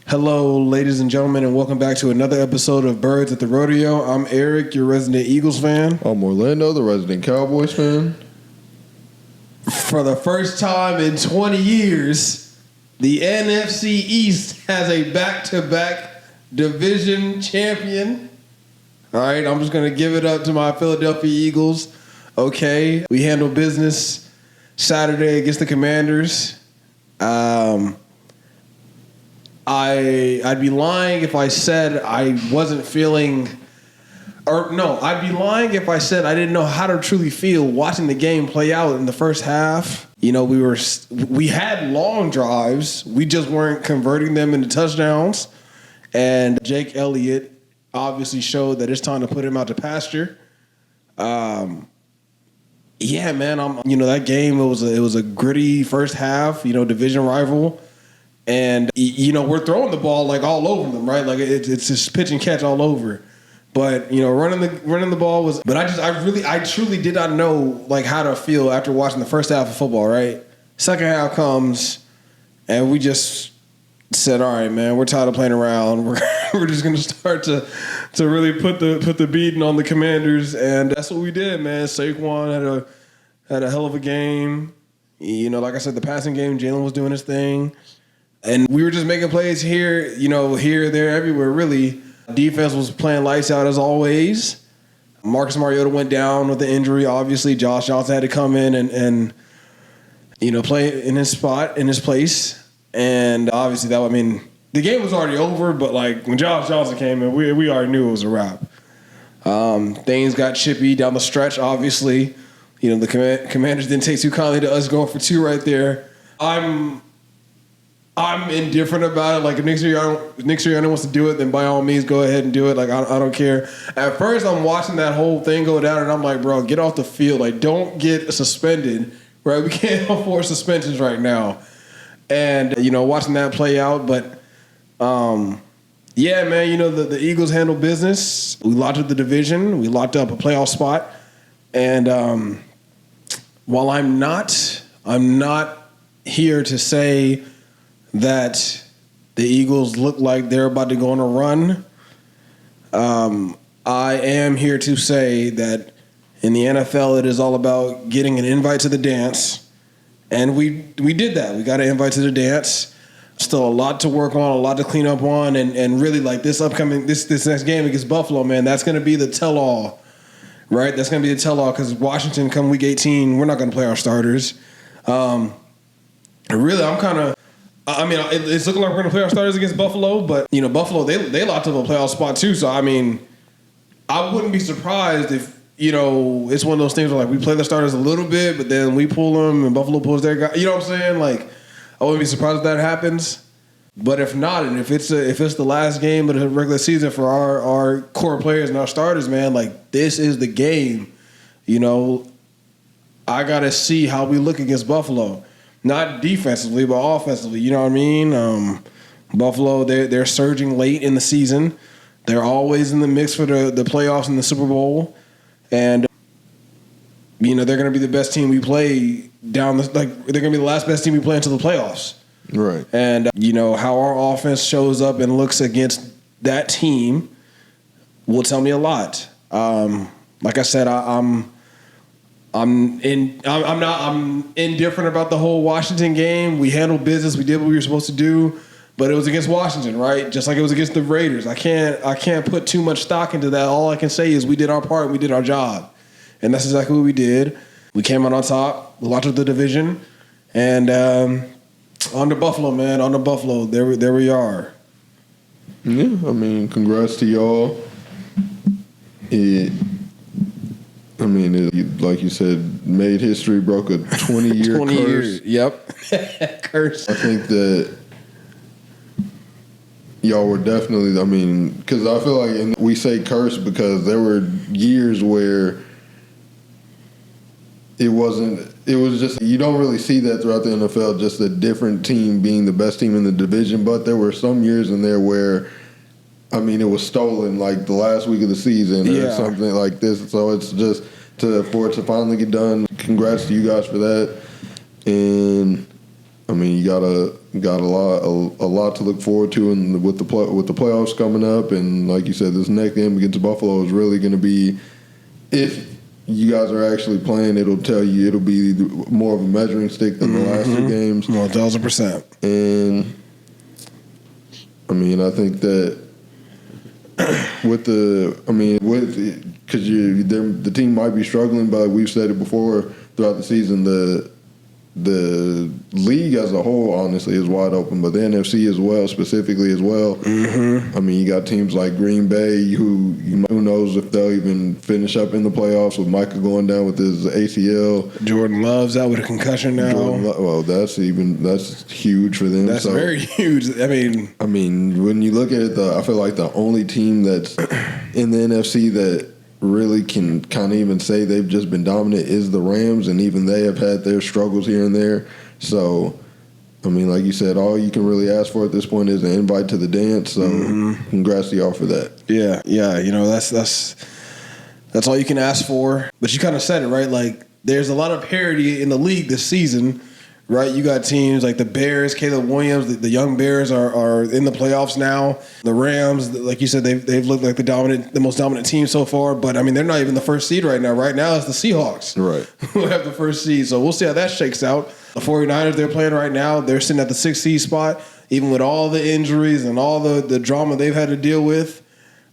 Hello, ladies and gentlemen, and welcome back to another episode of Birds at the Rodeo. I'm Eric, your resident Eagles fan. I'm Orlando, the resident Cowboys fan. For the first time in 20 years, the NFC East has a back-to-back division champion. All right, I'm just going to give it up to my Philadelphia Eagles. Okay, we handled business Saturday against the Commanders. I'd be lying if I said I wasn't feeling, or no, I'd be lying if I said I didn't know how to truly feel watching the game play out in the first half. You know, we had long drives, we just weren't converting them into touchdowns, and Jake Elliott obviously showed that it's time to put him out to pasture. Yeah, man, that game, it was a gritty first half, division rival. And, we're throwing the ball like all over them, right? Like it's just pitch and catch all over. But, running the ball was, but I truly did not know like how to feel after watching the first half of football, right? Second half comes and we just said, all right, man, we're tired of playing around. We're just going to start to really put the beating on the Commanders. And that's what we did, man. Saquon had a hell of a game. Like I said, the passing game, Jalen was doing his thing. And we were just making plays here, there, everywhere, really. Defense was playing lights out as always. Marcus Mariota went down with the injury, obviously. Josh Johnson had to come in and play in his spot, in his place. And obviously, the game was already over, but, like, when Josh Johnson came in, we already knew it was a wrap. Things got chippy down the stretch, obviously. The Commanders didn't take too kindly to us going for two right there. I'm indifferent about it. Like, if Nick Sirianni wants to do it, then by all means, go ahead and do it. Like, I don't care. At first, I'm watching that whole thing go down, and I'm like, bro, get off the field. Like, don't get suspended, right? We can't afford suspensions right now. And, watching that play out. But, yeah, man, the Eagles handle business. We locked up the division. We locked up a playoff spot. And while I'm not here to say that the Eagles look like they're about to go on a run, I am here to say that in the NFL it is all about getting an invite to the dance, and we did that. We got an invite to the dance. Still a lot to work on, a lot to clean up on, and really like this next game against Buffalo, man, that's going to be the tell-all, right? That's going to be the tell-all because Washington come Week 18, we're not going to play our starters. Really, it's looking like we're going to play our starters against Buffalo, but, Buffalo, they locked up a playoff spot too. So, I wouldn't be surprised if, it's one of those things where, like, we play the starters a little bit, but then we pull them and Buffalo pulls their guy. You know what I'm saying? Like, I wouldn't be surprised if that happens. But if not, and if it's the last game of the regular season for our core players and our starters, man, like, this is the game. I got to see how we look against Buffalo. Not defensively, but offensively. You know what I mean? Buffalo, they're surging late in the season. They're always in the mix for the playoffs and the Super Bowl. And, they're going to be the best team we play they're going to be the last best team we play until the playoffs. Right. And, how our offense shows up and looks against that team will tell me a lot. Like I said, I'm indifferent about the whole Washington game. We handled business. We did what we were supposed to do, but it was against Washington, right? Just like it was against the Raiders. I can't put too much stock into that. All I can say is we did our part. We did our job, and that's exactly what we did. We came out on top. We locked up the division, and on to Buffalo, man. On to Buffalo. There we are. Yeah, congrats to y'all. Like you said, made history, broke a 20-year 20 curse. years, yep. Curse. I think that y'all were definitely, because I feel like we say curse because there were years where it was just, you don't really see that throughout the NFL, just a different team being the best team in the division, but there were some years in there where, it was stolen like the last week of the season or something like this. So it's just for it to finally get done. Congrats to you guys for that. And I mean, you got a lot to look forward to, and with the playoffs coming up, and like you said, this next game against Buffalo is really going to be, if you guys are actually playing, it'll be more of a measuring stick than the last two games. 1,000%. And I mean, I think that because the team might be struggling, but we've said it before throughout the season, the league as a whole, honestly, is wide open, but the NFC as well, specifically as well. Mm-hmm. I mean, you got teams like Green Bay, who knows if they'll even finish up in the playoffs with Micah going down with his ACL. Jordan Love's out with a concussion now. That's huge for them. That's very huge. I mean, when you look at it, I feel like the only team that's in the NFC that really can kind of even say they've just been dominant is the Rams, and even they have had their struggles here and there. So, I mean, like you said, all you can really ask for at this point is an invite to the dance. So, congrats to y'all for that. Yeah. You know, that's all you can ask for. But you kind of said it, right? Like, there's a lot of parity in the league this season, right? You got teams like the Bears, Caleb Williams, the young Bears are in the playoffs now. The Rams, like you said, they've looked like the most dominant team so far. But I mean, they're not even the first seed right now. Right now, it's the Seahawks, right, who have the first seed. So we'll see how that shakes out. The 49ers, they're playing right now. They're sitting at the 6th seed spot, even with all the injuries and all the drama they've had to deal with.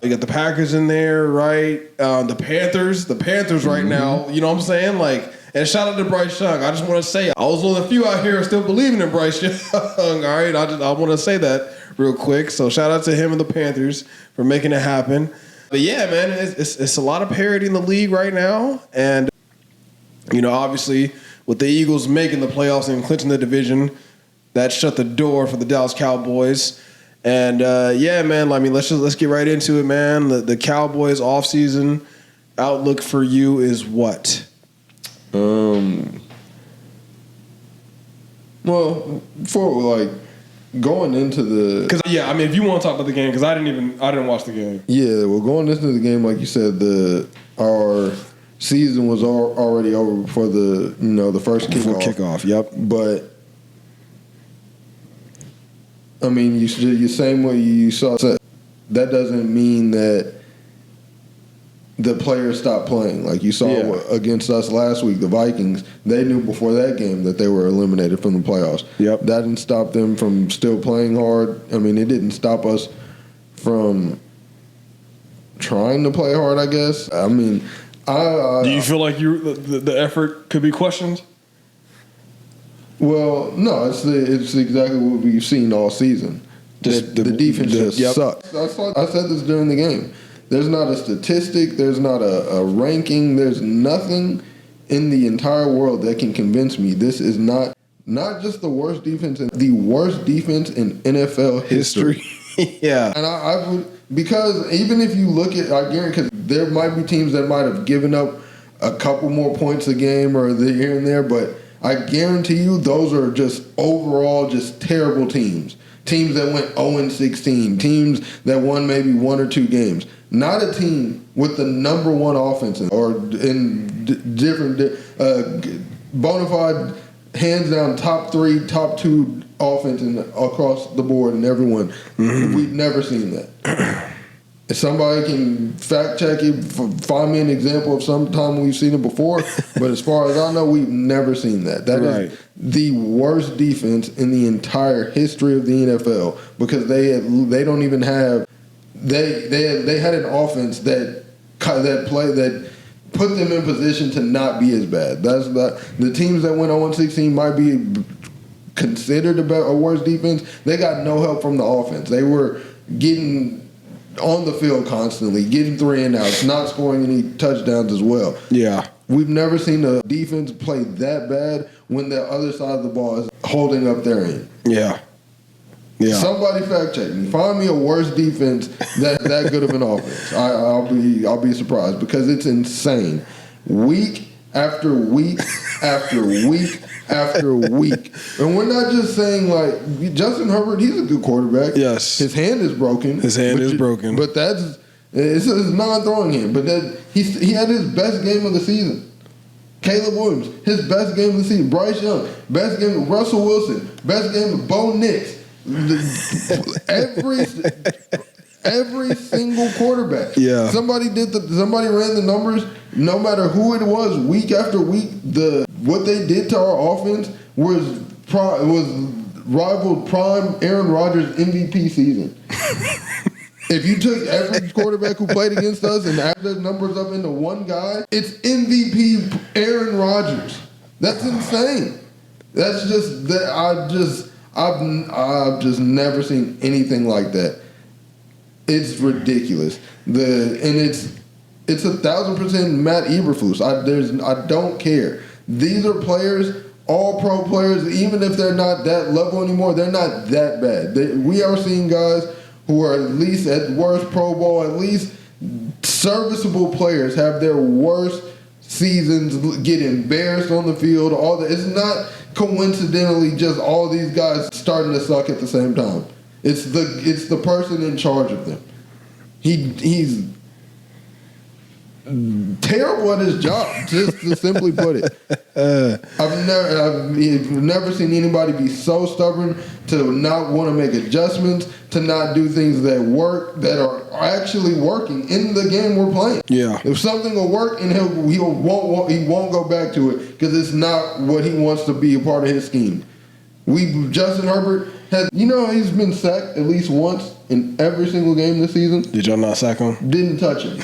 You got the Packers in there, right? The Panthers right now. You know what I'm saying? Like. And shout out to Bryce Young. I just want to say, I was one of the few out here still believing in Bryce Young. All right, I want to say that real quick. So shout out to him and the Panthers for making it happen. But yeah, man, it's a lot of parity in the league right now. And, you know, obviously with the Eagles making the playoffs and clinching the division, that shut the door for the Dallas Cowboys. And, yeah, man, I mean, let's get right into it, man. The Cowboys offseason outlook for you is what? Well, for like going into the, because I mean, if you want to talk about the game, because I didn't watch the game. Yeah, well, going into the game, like you said, our season was already over before the first kickoff. Yep. But I mean, you same way you saw that doesn't mean that the players stopped playing. Like you saw against us last week, the Vikings, they knew before that game that they were eliminated from the playoffs. Yep. That didn't stop them from still playing hard. I mean, it didn't stop us from trying to play hard, I guess. I mean, do you feel like the effort could be questioned? Well, no, it's exactly what we've seen all season. The defense just sucks. I said this during the game. There's not a statistic, there's not a ranking, there's nothing in the entire world that can convince me this is not just the worst defense, the worst defense in NFL history. Yeah. And I would, because even if you look at, I guarantee, because there might be teams that might have given up a couple more points a game or here and there, but I guarantee you those are just overall just terrible teams. Teams that went 0-16, teams that won maybe one or two games. Not a team with the number one offense or in different bona fide, hands down top 3, top 2 offense across the board and everyone. We've never seen that. If somebody can fact check it, find me an example of some time we've seen it before. But as far as I know, we've never seen that. That is the worst defense in the entire history of the NFL because they don't even have. They had an offense that put them in position to not be as bad. That's the teams that went 0-16 might be considered a worse defense. They got no help from the offense. They were getting on the field constantly, getting 3 and outs, not scoring any touchdowns as well. Yeah. We've never seen a defense play that bad when the other side of the ball is holding up their end. Yeah. Yeah. Somebody fact check me. Find me a worse defense that good of an offense. I'll be surprised because it's insane. Week after week after week after week. And we're not just saying like Justin Herbert, he's a good quarterback. Yes. His hand is broken. But it's a non-throwing hand. But he had his best game of the season. Caleb Williams, his best game of the season. Bryce Young, best game of Russell Wilson, best game of Bo Nix. Every single quarterback. Yeah. Somebody ran the numbers. No matter who it was, week after week, what they did to our offense was rivaled prime Aaron Rodgers MVP season. If you took every quarterback who played against us and added those numbers up into one guy, it's MVP Aaron Rodgers. That's insane. That's just that I've just never seen anything like that. It's ridiculous. It's 1,000% Matt Eberflus. I don't care. These are players, all pro players. Even if they're not that level anymore, they're not that bad. We are seeing guys who are at least at worst Pro Bowl, at least serviceable players have their worst seasons, get embarrassed on the field. It's not coincidentally just all these guys starting to suck at the same time. It's the person in charge of them. He's terrible at his job, just to simply put it. I've never seen anybody be so stubborn to not want to make adjustments, to not do things that work, that are actually working in the game we're playing. Yeah. If something will work, and he won't go back to it because it's not what he wants to be a part of his scheme. Justin Herbert he's been sacked at least once in every single game this season. Did y'all not sack him? Didn't touch him.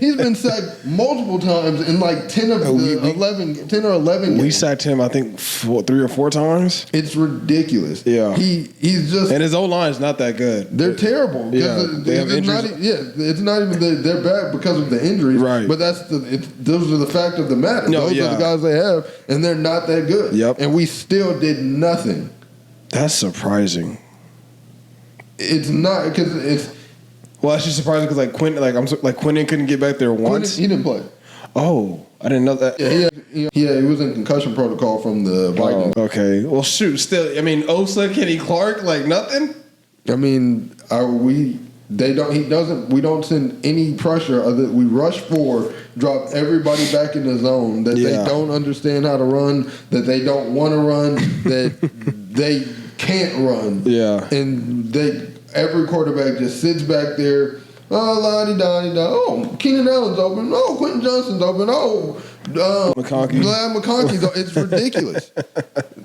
He's been sacked multiple times in like 10 or 11 games. We sacked him, I think, 3 or 4 times. It's ridiculous. Yeah. He's just... And his O-line is not that good. They're terrible. Yeah, they have injuries. It's not even they're bad because of the injuries. Right. But those are the fact of the matter. Those are the guys they have, and they're not that good. Yep. And we still did nothing. That's surprising. It's not because it's... Well, it's just surprising because Quinnen couldn't get back there once. He didn't play. Oh, I didn't know that. Yeah, he was in concussion protocol from the Vikings. Oh, okay. Well, shoot. Still, I mean, Osa, Kenny Clark, like nothing. I mean, we don't send any pressure. We rush forward, drop everybody back in the zone that they don't understand how to run, that they don't want to run, that they can't run. Yeah, and every quarterback just sits back there. Oh, la-di-da-di-da. Oh, Keenan Allen's open. Oh, Quentin Johnston's open. Oh, McConkey's open. It's ridiculous.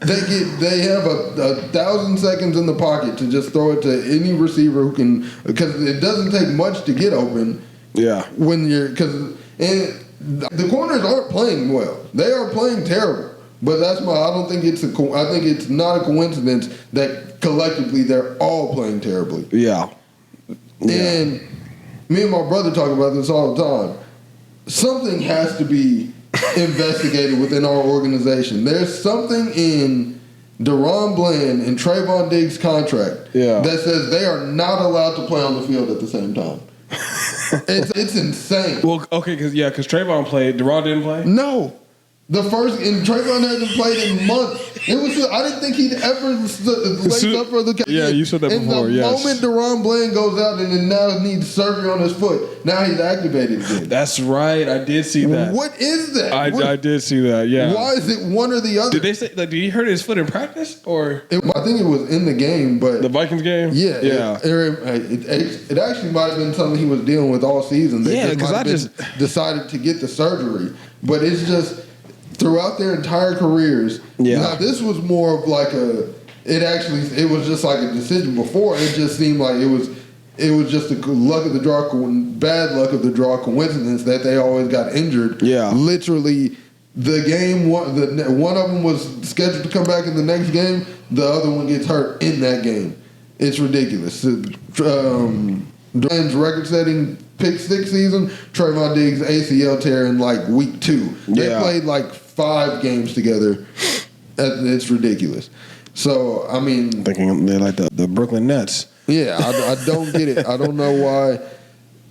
They have 1,000 seconds in the pocket to just throw it to any receiver who can, because it doesn't take much to get open. Yeah. The corners aren't playing well. They are playing terrible. But I don't think I think it's not a coincidence that collectively they're all playing terribly. Yeah. And me and my brother talk about this all the time. Something has to be investigated within our organization. There's something in Deron Bland and Trayvon Diggs' contract that says they are not allowed to play on the field at the same time. It's insane. Well, okay, because Trayvon played. Deron didn't play? No. Trayvon hasn't played in months. I didn't think he'd ever lace up for the game. Yeah, you said that before. The moment Deron Bland goes out and now needs surgery on his foot, now he's activated again. That's right. I did see that. What is that? I did see that. Yeah. Why is it one or the other? Did they say did he hurt his foot in practice or? I think it was in the game, but the Vikings game. Yeah. It actually might have been something he was dealing with all season. Because I just decided to get the surgery, but it's just. Throughout their entire careers, now this was more of like it was just like a decision before. It just seemed like it was just the bad luck of the draw coincidence that they always got injured. Yeah. Literally, the game, one of them was scheduled to come back in the next game. The other one gets hurt in that game. It's ridiculous. Duran's record-setting pick 6 season, Trayvon Diggs ACL tear in like week 2. They played like 5 games together. It's ridiculous. So, I mean... Thinking they're like the Brooklyn Nets. Yeah, I don't get it. I don't know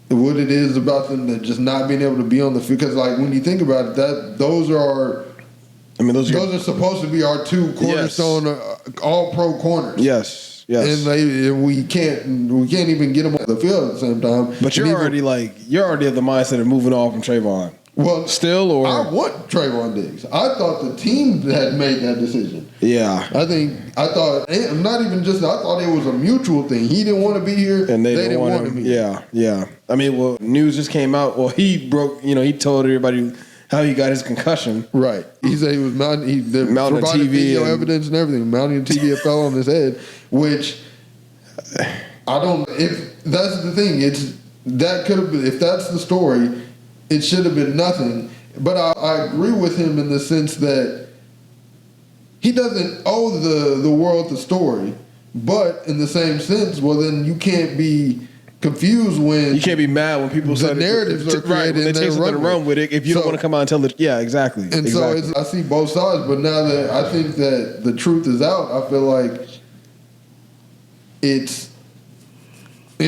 what it is about them that just not being able to be on the field. Because like when you think about it, those are supposed to be our 2 cornerstone all-pro corners. Yes. Yes. And we can't even get them on the field at the same time. But you're already of the mindset of moving off from Trayvon. Well, still, or I want Trayvon Diggs. I thought the team had made that decision. Yeah. I thought, not even just, I thought it was a mutual thing. He didn't want to be here, and they didn't want him. Yeah. I mean, well, news just came out. Well, he broke, he told everybody how he got his concussion. Right. He said he was mounting TV video evidence and everything, mounting the TV, it fell on his head, which if that's the thing, that could have been, if that's the story, it should have been nothing. But I agree with him in the sense that he doesn't owe the world the story. But in the same sense, well, then you can't be confused when you can't be mad when people the narratives are created when they take something to run with it. If you don't want to come out and tell it, yeah, exactly. And so I see both sides. But now that I think that the truth is out, I feel like it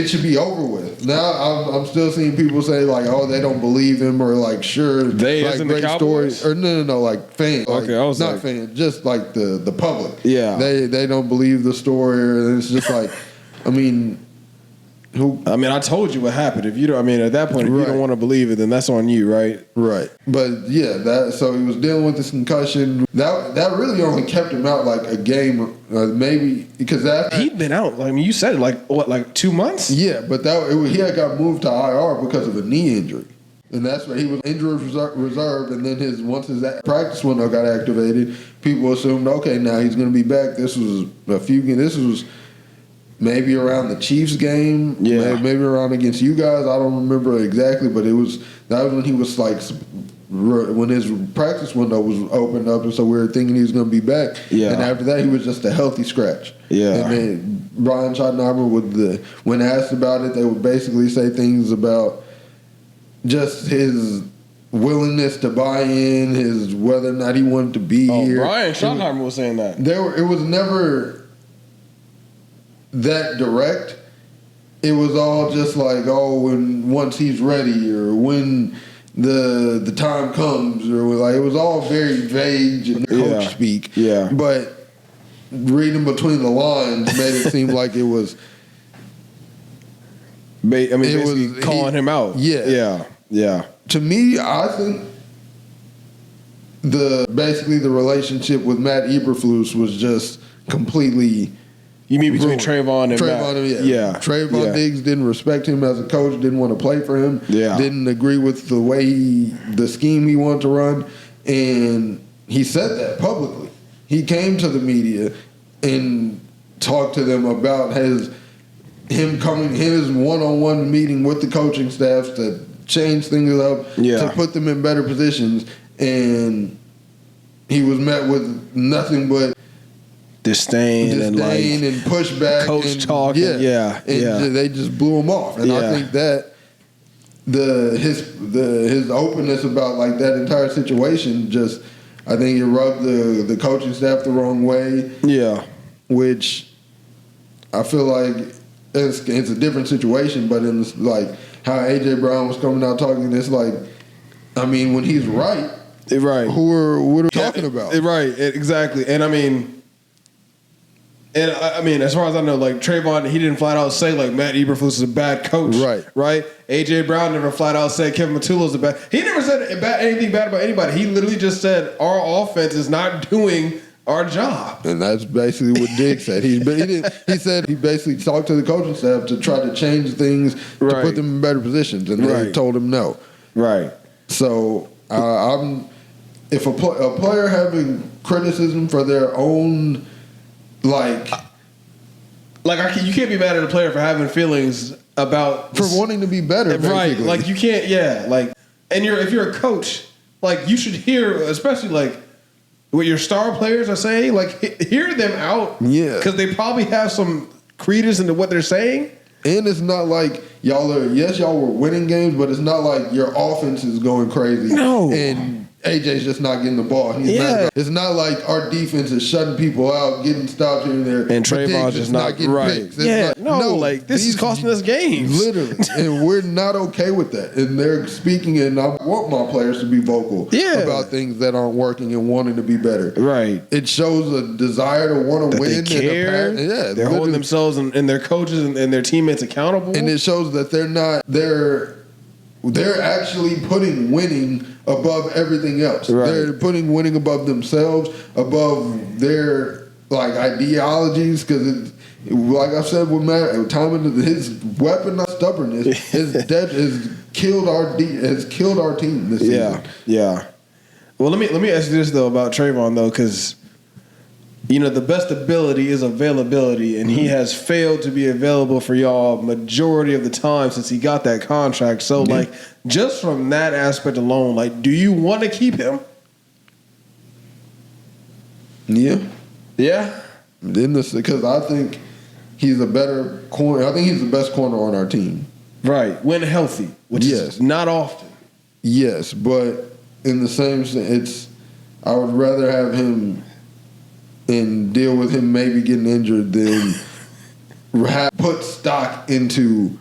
should be over with. Now I'm still seeing people say like, oh, they don't believe him, or like, sure, they like as in the stories, or no, like fans. Okay, like, I was not fans, just like the public. Yeah, they don't believe the story, and it's just like, I mean, I told you what happened. If you don't, at that point, if you don't want to believe it, then that's on you, right? Right. But yeah, so he was dealing with this concussion. That really only kept him out like a game, maybe, because he'd been out. You said it, like 2 months? Yeah, but he had got moved to IR because of a knee injury. And that's where he was injury reserve, and then once his practice window got activated, people assumed, okay, now he's going to be back. This was maybe around the Chiefs game, maybe around against you guys. I don't remember exactly, but that was when he was like, when his practice window was opened up, and so we were thinking he was going to be back. Yeah. And after that, he was just a healthy scratch. Yeah. And then Brian Schottenheimer when asked about it, they would basically say things about just his willingness to buy in, whether or not he wanted to be here. Brian Schottenheimer was saying that. It was never that direct. It was all just like, once he's ready, or when the time comes, or like, it was all very vague and coach speak. Yeah. But reading between the lines made it seem like it was. Basically calling him out. Yeah. To me, I think the relationship with Matt Eberflus was just completely. You mean between Trayvon and Matt? Yeah. Trayvon Diggs didn't respect him as a coach, didn't want to play for him, didn't agree with the way the scheme he wanted to run, and he said that publicly. He came to the media and talked to them about his one-on-one meeting with the coaching staffs to change things up, to put them in better positions, and he was met with nothing but disdain and pushback, coach talk, and they just blew him off. And I think that his openness about like that entire situation I think it rubbed the coaching staff the wrong way. Yeah, which I feel like it's a different situation, but in like how AJ Brown was coming out talking, it's like, when he's right, what are we talking about? Right, exactly, and And as far as I know, like Trayvon, he didn't flat out say like Matt Eberflus is a bad coach, right? AJ Brown never flat out said Kevin McCullough is a bad. He never said anything bad about anybody. He literally just said our offense is not doing our job, and that's basically what Diggs said. He said he basically talked to the coaching staff to try to change things to put them in better positions, and they told him no. Right. So if a player having criticism for their own. You can't be mad at a player for having feelings about for wanting to be better, right? Like you can't, and if you're a coach, like you should hear, especially like what your star players are saying, like hear them out, because they probably have some credence into what they're saying. And it's not like y'all were winning games, but it's not like your offense is going crazy. No, and AJ's just not getting the ball. It's not like our defense is shutting people out, getting stops here and there. And Trayvon's just not getting picks. This is costing us games. Literally. And we're not okay with that. And they're speaking, and I want my players to be vocal about things that aren't working and wanting to be better. Right. It shows a desire to want to win. They care. They're holding themselves and their coaches and their teammates accountable. And it shows that they're actually putting winning above everything else. Right. They're putting winning above themselves, above their like ideologies. Because like I said with Matt, his weapon, not stubbornness, has killed our team this season. Yeah. Well, let me ask you this though about Trayvon though, because the best ability is availability, and he has failed to be available for y'all majority of the time since he got that contract. So, like, just from that aspect alone, like, do you want to keep him? Yeah. Yeah. Because I think he's a better corner. I think he's the best corner on our team. Right. When healthy, which is not often. Yes, but in the same sense, I would rather have him and deal with him maybe getting injured than put stock into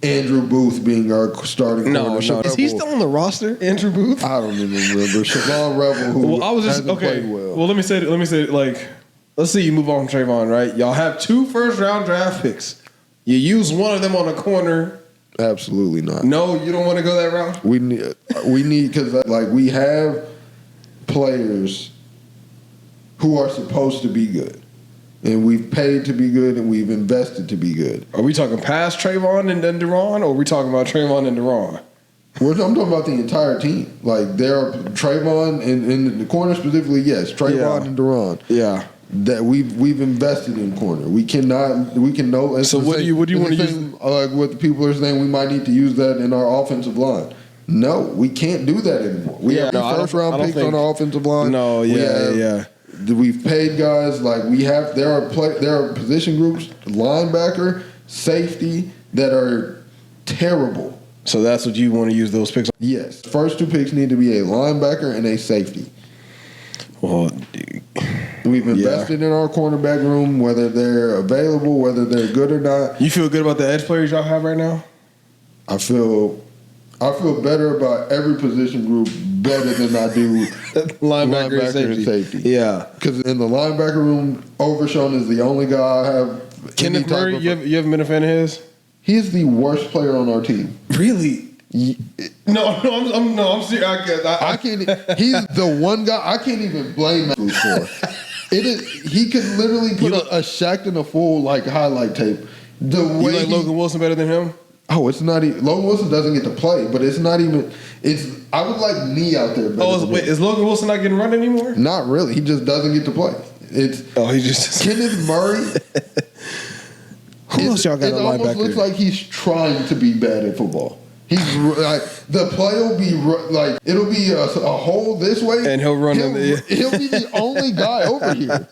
Andrew Booth being our starting corner. Is he still on the roster, Andrew Booth? I don't even remember. Shavon Rebel, who hasn't played well. Well, let me say, like, let's say you move on from Trayvon, right? Y'all have 2 first-round draft picks. You use one of them on a corner. Absolutely not. No, you don't want to go that route? We need because like we have players who are supposed to be good. And we've paid to be good, and we've invested to be good. Are we talking past Trayvon and then Deron, or are we talking about Trayvon and Deron? I'm talking about the entire team. Like, there are Trayvon, and in the corner specifically, yes, Trayvon and Deron. Yeah. That we've invested in corner. We can know. So what do you want to use? Like what the people are saying, we might need to use that in our offensive line. No, we can't do that anymore. We have first round picks on our offensive line. No, yeah. We've paid guys like we have. There are position groups, linebacker, safety, that are terrible. So that's what you want to use those picks on? Yes. First 2 picks need to be a linebacker and a safety. Well, dude. We've invested in our cornerback room, whether they're available, whether they're good or not. You feel good about the edge players y'all have right now? I feel better about every position group better than I do linebacker and safety. Yeah. Because in the linebacker room, Overshown is the only guy I have. Kenneth Murray, you haven't been a fan of his? He's the worst player on our team. Really? I'm serious. I can't. He's the one guy I can't even blame him for. He could literally put a Shaq a full like highlight tape. The way you like Logan Wilson better than him? Oh, it's not even. Logan Wilson doesn't get to play, but it's not even. I would like me out there. Is Logan Wilson not getting run anymore? Not really. He just doesn't get to play. He just Kenneth Murray. Who else y'all got? It almost looks like he's trying to be bad at football. He's like the play will be like it'll be a hole this way, and he'll run. He'll be the only guy over here.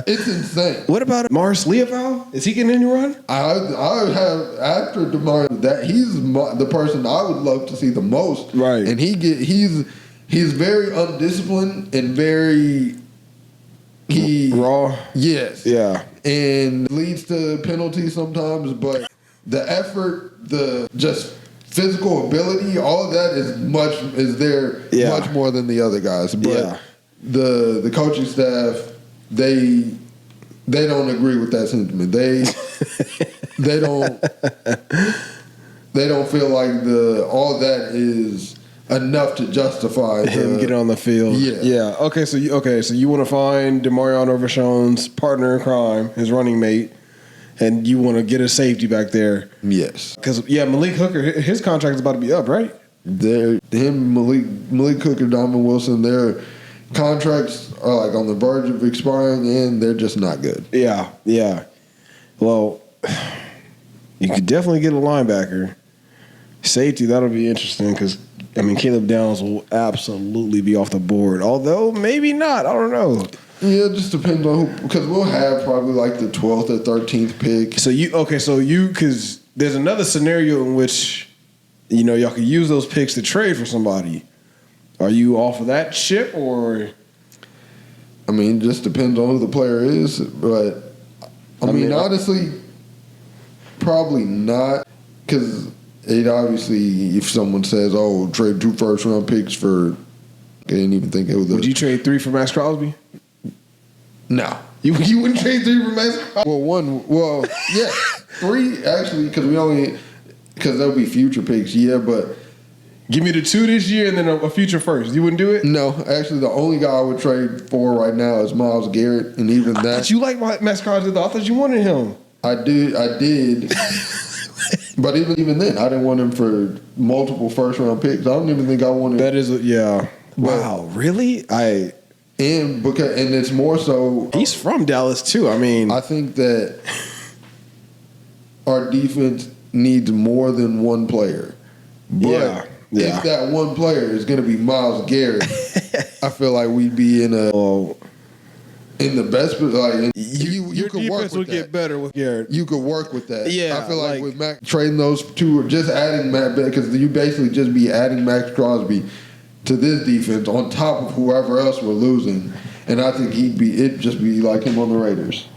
It's insane. What about Morris Leopold? Is he getting any run? I have after DeMar that he's the person I would love to see the most. Right, and he's very undisciplined and very raw. Yes, yeah, and leads to penalties sometimes. But the effort, the just physical ability, all of that is much more than the other guys. But the coaching staff, they don't agree with that sentiment. They don't feel like all that is enough to justify him getting on the field. Yeah. Okay. So you want to find Demarion Overshown's partner in crime, his running mate. And you want to get a safety back there. Yes. Because, Malik Hooker, his contract is about to be up, right? Malik Hooker, Donovan Wilson, their contracts are like on the verge of expiring, and they're just not good. Yeah. Well, you could definitely get a linebacker. Safety, that'll be interesting because, Caleb Downs will absolutely be off the board. Although, maybe not. I don't know. Yeah, it just depends on who, because we'll have probably like the 12th or 13th pick. Because there's another scenario in which, y'all could use those picks to trade for somebody. Are you off of that ship or? It just depends on who the player is, but honestly, probably not, because it obviously, if someone says, "Oh, trade 2 first-round picks for," I didn't even think it was. Would you trade 3 for Max Crosby? No. You wouldn't trade 3 for Max Crosby? Well, yeah, 3 actually, because there'll be future picks, but Give me the 2 this year and then a future first. You wouldn't do it? No, actually, the only guy I would trade for right now is Myles Garrett, and even that. But you like Max Crosby though. I thought you wanted him. I did. But even then, I didn't want him for multiple first-round picks. I don't even think I wanted. That is, yeah. Wow, really? And it's more so. He's from Dallas too. I mean, I think that our defense needs more than one player. But if that one player is going to be Myles Garrett, I feel like we'd be in the best. Like you could work with that. Get better with Garrett. You could work with that. Yeah, I feel like with Mac trading those two, or just adding Matt, because you basically just be adding Max Crosby to this defense on top of whoever else we're losing, and I think it'd just be like him on the Raiders.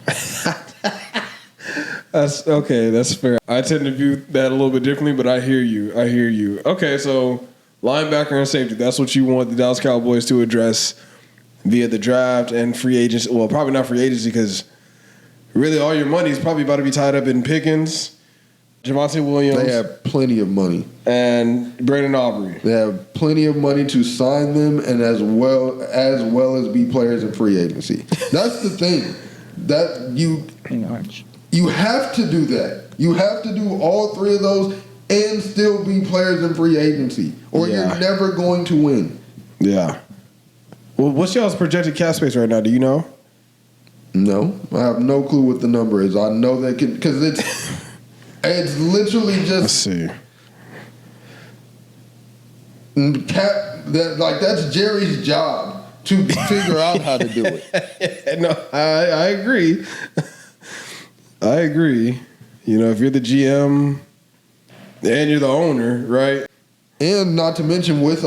That's okay. That's fair. I tend to view that a little bit differently, but I hear you. Okay, so linebacker and safety. That's what you want the Dallas Cowboys to address via the draft and free agency. Well, probably not free agency because really all your money is probably about to be tied up in Pickens, Javonte Williams. They have plenty of money. And Brandon Aubrey. They have plenty of money to sign them and as well as be players in free agency. That's the thing. That you have to do that. You have to do all three of those and still be players in free agency, or you're never going to win. Yeah. Well, what's y'all's projected cap space right now? Do you know? No, I have no clue what the number is. I know that because it's literally just. Let's see. That's Jerry's job to figure out how to do it. No, I agree. I agree. You know, if you're the GM and you're the owner, right? And not to mention, with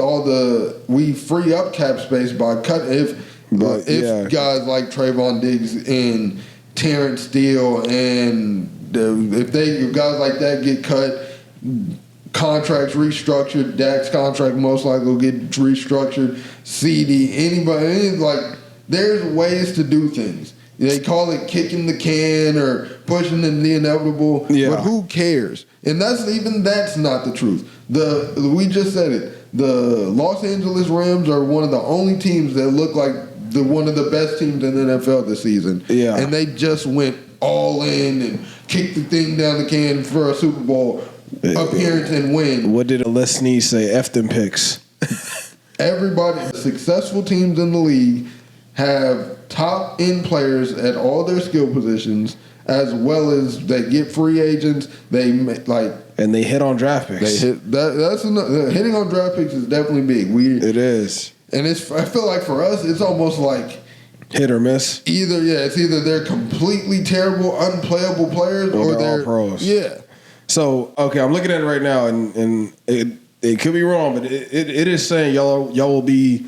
we free up cap space by cut if guys like Trayvon Diggs and Terrence Steele and if guys like that get cut, contracts restructured. Dak's contract most likely will get restructured. CD, anybody, there's ways to do things. They call it kicking the can or pushing the inevitable, but who cares? And that's not the truth. We just said it. The Los Angeles Rams are one of the only teams that look like one of the best teams in the NFL this season. Yeah. And they just went all in and kicked the thing down the can for a Super Bowl appearance and win. What did Les Snead say? F them picks. Everybody, successful teams in the league have top end players at all their skill positions, as well as they get free agents. And they hit on draft picks. Hitting on draft picks is definitely big. It is, and I feel like for us, it's almost like hit or miss. It's either they're completely terrible, unplayable players, or they're all pros. Yeah. So I'm looking at it right now, and it could be wrong, but it is saying y'all will be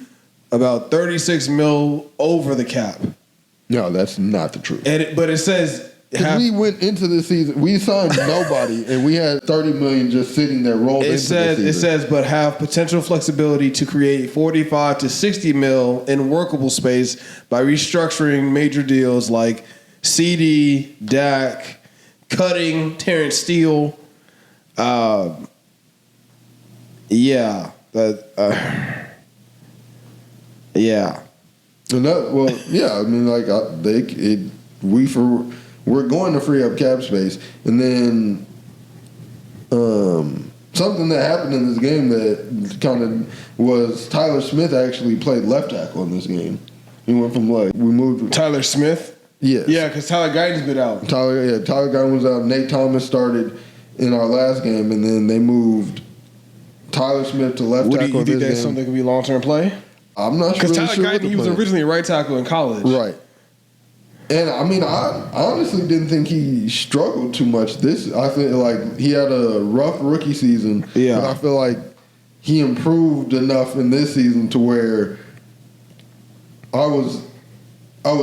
about $36 million over the cap. No, that's not the truth. But it says we went into the season, we signed nobody, and we had $30 million just sitting there rolled into the season. It says, but have potential flexibility to create $45 to $60 million in workable space by restructuring major deals like CD, Dak, cutting Terrence Steele. Yeah. And we're going to free up cap space, and then something that happened in this game that kind of was Tyler Smith actually played left tackle in this game. He went from we moved Tyler Smith. Yes. Yeah, because Tyler Guyton's been out. Tyler Guyton was out. Nate Thomas started in our last game, and then they moved Tyler Smith to left tackle. You think that's something that could be long-term play? I'm not sure. Because Tyler Guyton, he was originally a right tackle in college. Right. And, I honestly didn't think he struggled too much. I think, he had a rough rookie season. Yeah. But I feel like he improved enough in this season to where I was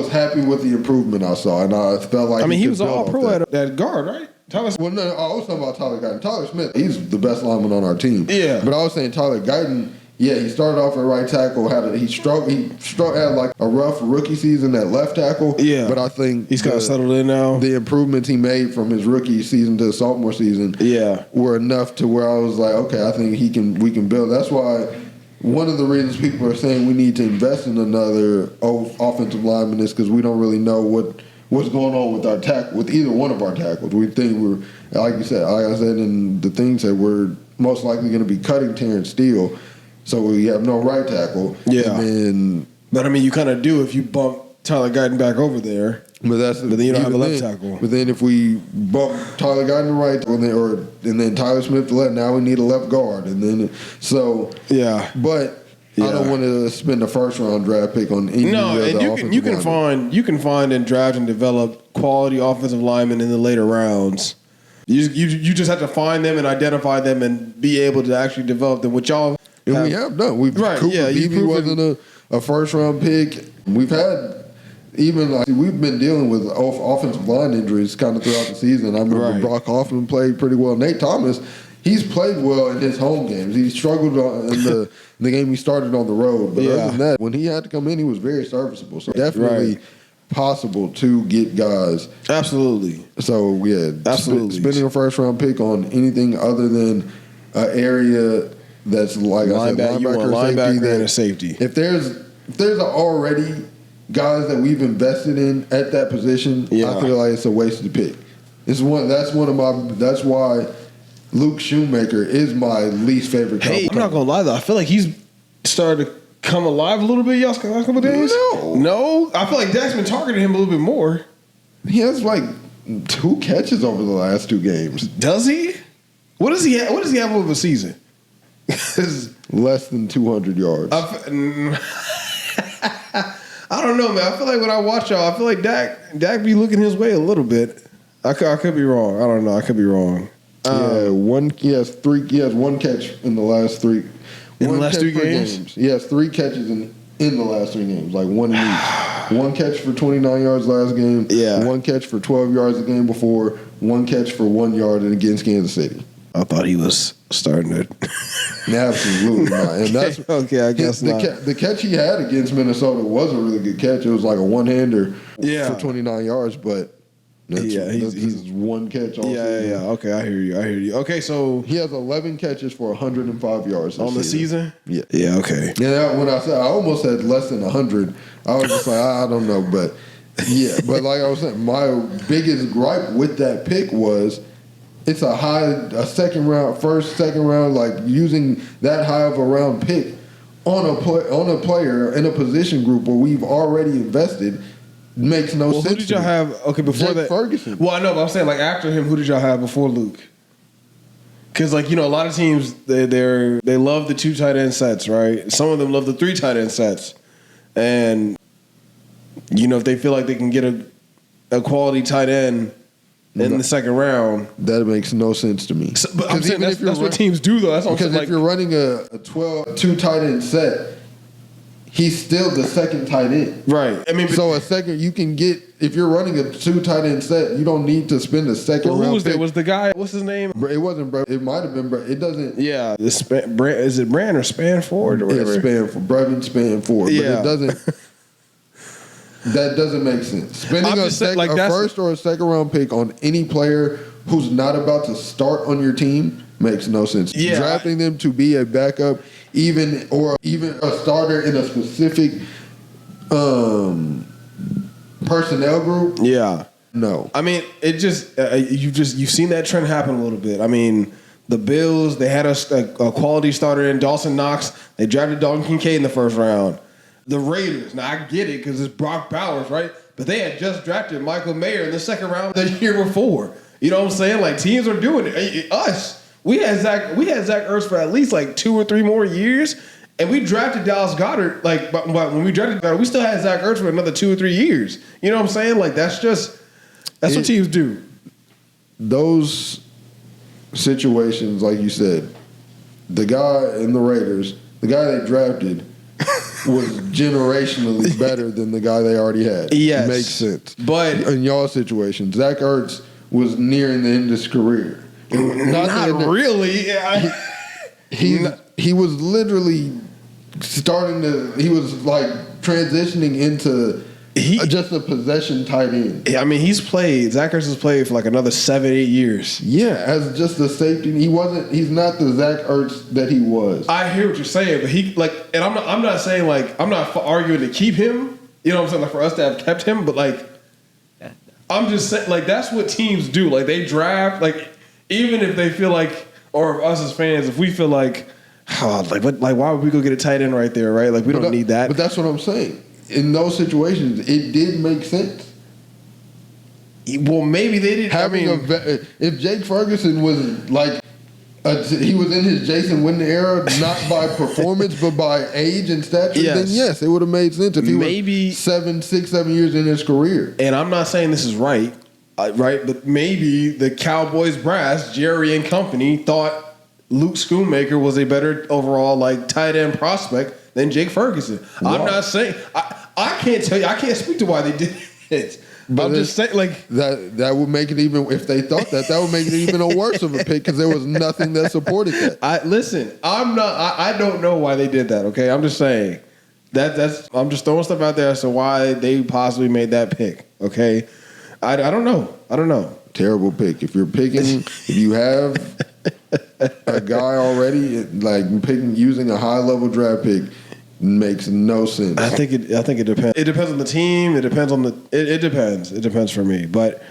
happy with the improvement I saw, and I felt like he was all pro at guard, right? Tyler Smith. Well, no, I was talking about Tyler Guyton. Tyler Smith, he's the best lineman on our team. Yeah. But I was saying Tyler Guyton, Yeah, he started off at right tackle. Had like a rough rookie season at left tackle. Yeah, but I think he's kind of settled in now. The improvements he made from his rookie season to sophomore season, were enough to where I was like, okay, I think we can build. That's why one of the reasons people are saying we need to invest in another offensive lineman is because we don't really know what's going on with our with either one of our tackles. We think like I said in the things that we're most likely going to be cutting Terrence Steele. So we have no right tackle. Yeah. But I mean, you kind of do if you bump Tyler Guyton back over there. But then you don't have a left tackle. But then if we bump Tyler Guyton right, and then Tyler Smith to left, now we need a left guard, and then But I don't want to spend a first round draft pick on any. No, and you can find and draft and develop quality offensive linemen in the later rounds. You just have to find them and identify them and be able to actually develop them. Which y'all. And we have done. Cooper Beebe wasn't a first round pick. We've had we've been dealing with offensive line injuries kind of throughout the season. I remember Brock Hoffman played pretty well. Nate Thomas, he's played well in his home games. He struggled in the game he started on the road. But other than that, when he had to come in, he was very serviceable. So definitely possible to get guys. Absolutely. So absolutely. Spending a first round pick on anything other than an area that's like linebacker and safety. If there's already guys that we've invested in at that position, I feel like it's a wasted pick. That's why Luke Shoemaker is my least favorite. Hey, I'm not gonna lie though. I feel like he's started to come alive a little bit. Last couple of days. No. I feel like Dak's been targeting him a little bit more. He has like 2 catches over the last 2 games. Does he? What does he have over the season? Less than 200 yards. I don't know, man. I feel like when I watch y'all, I feel like Dak be looking his way a little bit. I could be wrong. I don't know. I could be wrong. He has 1 catch in the last 3. In the last 2 games? He has 3 catches in the last 3 games, like 1 in each. 1 catch for 29 yards last game. Yeah. 1 catch for 12 yards the game before. 1 catch for 1 yard against Kansas City. I thought he was starting it. Absolutely not. And that's I guess not. The catch he had against Minnesota was a really good catch. It was like a one-hander for 29 yards, but he's 1 catch all season. Yeah. Okay, I hear you. Okay, so he has 11 catches for 105 yards on the season. Yeah. Yeah. Okay. Yeah. When I almost said less than 100, I was just like, I don't know, but but like I was saying, my biggest gripe with that pick was. It's a second round, like using that high of a round pick on a player in a position group where we've already invested makes no sense. Who did y'all have? Okay, before Jake that, Ferguson. Well, I know, but I'm saying like after him, who did y'all have before Luke? Because like a lot of teams they love the 2 tight end sets, right? Some of them love the 3 tight end sets, and if they feel like they can get a quality tight end. In the second round, that makes no sense to me. So, but I'm saying that's what teams do, though. That's because if you're running a 2 tight end set, he's still the second tight end, right? I mean, so a second you can get if you're running a 2 tight end set, you don't need to spend a second round. Who was there? Was the guy? What's his name? It wasn't. It might have been. It doesn't. Yeah, is it Brand or Spanford or whatever? It's Brevin Spanford. Yeah, but it doesn't. That doesn't make sense. Spending a first or a second round pick on any player who's not about to start on your team makes no sense. Yeah. Drafting them to be a backup, even a starter in a specific personnel group. Yeah. No. I mean, it just you've seen that trend happen a little bit. I mean, the Bills, they had a quality starter in Dawson Knox. They drafted Dalton Kincaid in the first round. The Raiders, now I get it because it's Brock Bowers, right? But they had just drafted Michael Mayer in the second round the year before. You know what I'm saying? Like teams are doing it. We had Zach Ertz for at least like 2 or 3 more years, and we drafted Dallas Goedert. Like, but when we drafted Goedert, we still had Zach Ertz for another 2 or 3 years. You know what I'm saying? Like that's what teams do. Those situations, like you said, the guy in the Raiders, the guy they drafted. Was generationally better than the guy they already had. Yes. Makes sense. But in y'all situation, Zach Ertz was nearing the end of his career. Not really. He was literally he was like transitioning into just a possession tight end. I mean, Zach Ertz has played for like another 7-8 years. Yeah, as just a safety. He's not the Zach Ertz that he was. I hear what you're saying, but and I'm not saying like, I'm not arguing to keep him. You know what I'm saying? Like for us to have kept him, but like, I'm just saying, like, that's what teams do. Like, they draft, like, even if they feel like, or us as fans, if we feel like, why would we go get a tight end right there, right? Like, we don't need that. But that's what I'm saying. In those situations, it did make sense. Well, maybe they didn't. If Jake Ferguson was like, he was in his Jason Witten era, not by performance, but by age and stature, then yes, it would have made sense if he was 6, 7 years in his career. And I'm not saying this is right, but maybe the Cowboys brass, Jerry and company, thought Luke Schoonmaker was a better overall like tight end prospect than Jake Ferguson. Wow. I'm not saying I can't tell you. I can't speak to why they did it. But I'm just saying, like that would make it even. If they thought that would make it even a worse of a pick because there was nothing that supported that. I don't know why they did that. Okay, I'm just saying that's. I'm just throwing stuff out there as to why they possibly made that pick. Okay, I don't know. Terrible pick. If you're picking, if you have a guy already, like using a high level draft pick. Makes no sense. I think it depends. It depends on the team. It depends on it depends. It depends for me. But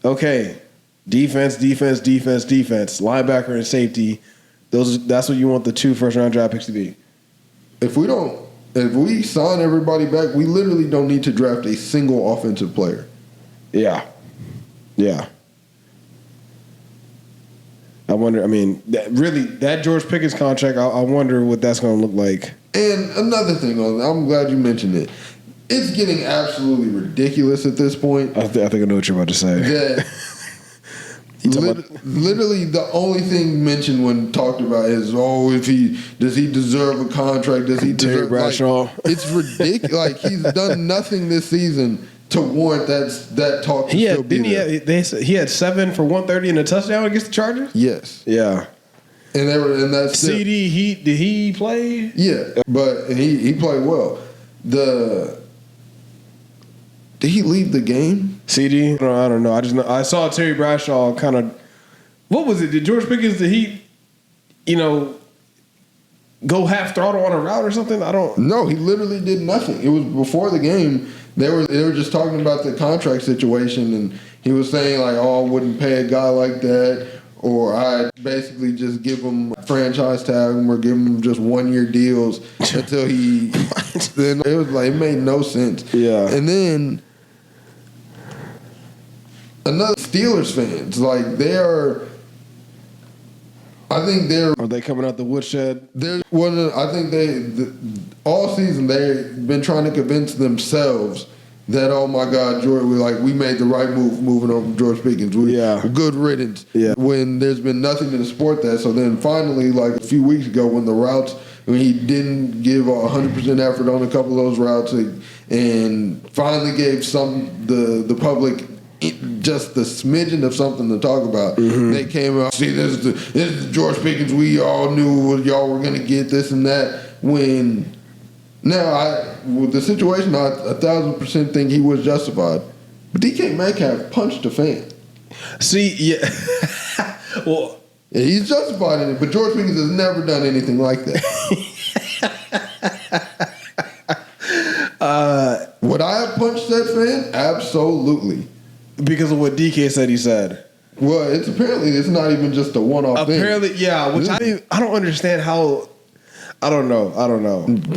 okay, defense, linebacker and safety. That's what you want the 2 first-round draft picks to be. If we sign everybody back, we literally don't need to draft a single offensive player. Yeah. I wonder. I mean, that George Pickens contract. I wonder what that's going to look like. And another thing, I'm glad you mentioned it. It's getting absolutely ridiculous at this point. I think I know what you're about to say. Literally, the only thing mentioned when talked about is, does he deserve a contract? Does he deserve? Terry Bradshaw. It's ridiculous. Like he's done nothing this season to warrant that talk. He had 7 for 130 and a touchdown against the Chargers. Yes. Yeah. And that's CD. Did he play? Yeah, but he played well. Did he leave the game? CD? I don't know. I just know I saw Terry Bradshaw kind of. What was it? Did George Pickens? Did he? Go half throttle on a route or something? I don't. No, he literally did nothing. It was before the game. They were just talking about the contract situation, and he was saying like, I wouldn't pay a guy like that. Or I basically just give him a franchise tag or give him just 1-year deals until he. Then it was like it made no sense. Yeah. And then another Steelers fans like they are. I think they're. Are they coming out the woodshed? I think all season they've been trying to convince themselves. That, oh my God, George, we made the right move moving on from George Pickens. Good riddance. Yeah. When there's been nothing to support that. So then finally, like a few weeks ago when the routes, when he didn't give 100% effort on a couple of those routes and finally gave the public just the smidgen of something to talk about. Mm-hmm. They came out, see, this is the George Pickens we all knew y'all were going to get this and that when... Now, with the situation, I 1,000% think he was justified. But DK Metcalf punched a fan. See, yeah. Well, yeah, he's justified in it, but George Pickens has never done anything like that. Would I have punched that fan? Absolutely. Because of what DK said he said. Well, it's not even just a one-off thing. Apparently, yeah, which I don't understand how... I don't know.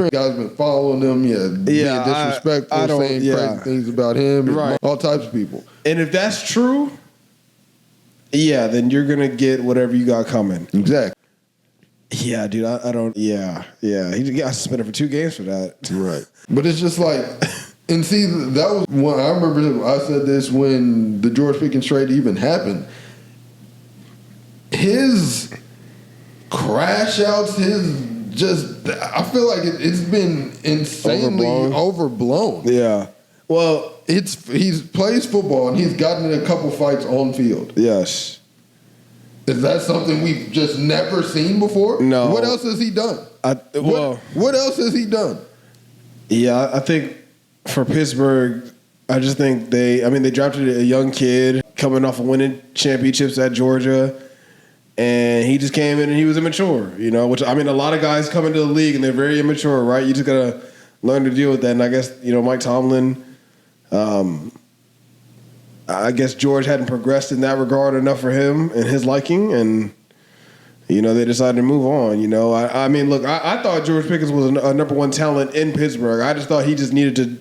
Guys been following him, being disrespectful, saying crazy things about him, right? All types of people. And if that's true, then you're gonna get whatever you got coming. Exactly. Yeah, dude. I don't. Yeah. He got suspended for 2 games for that. Right. But it's just like, and see, that was when I remember I said this when the George Pickens trade even happened. His crash outs, I feel like it's been insanely overblown. Yeah. Well, he plays football and he's gotten in a couple fights on field. Yes. Is that something we've just never seen before? No. What else has he done? What else has he done? Yeah, I think for Pittsburgh, I just think they drafted a young kid coming off of winning championships at Georgia, and he just came in and he was immature, which, a lot of guys come into the league and they're very immature, right? You just got to learn to deal with that. And I guess, Mike Tomlin, I guess George hadn't progressed in that regard enough for him and his liking, and they decided to move on. Look, I thought George Pickens was a number one talent in Pittsburgh. I just thought he just needed to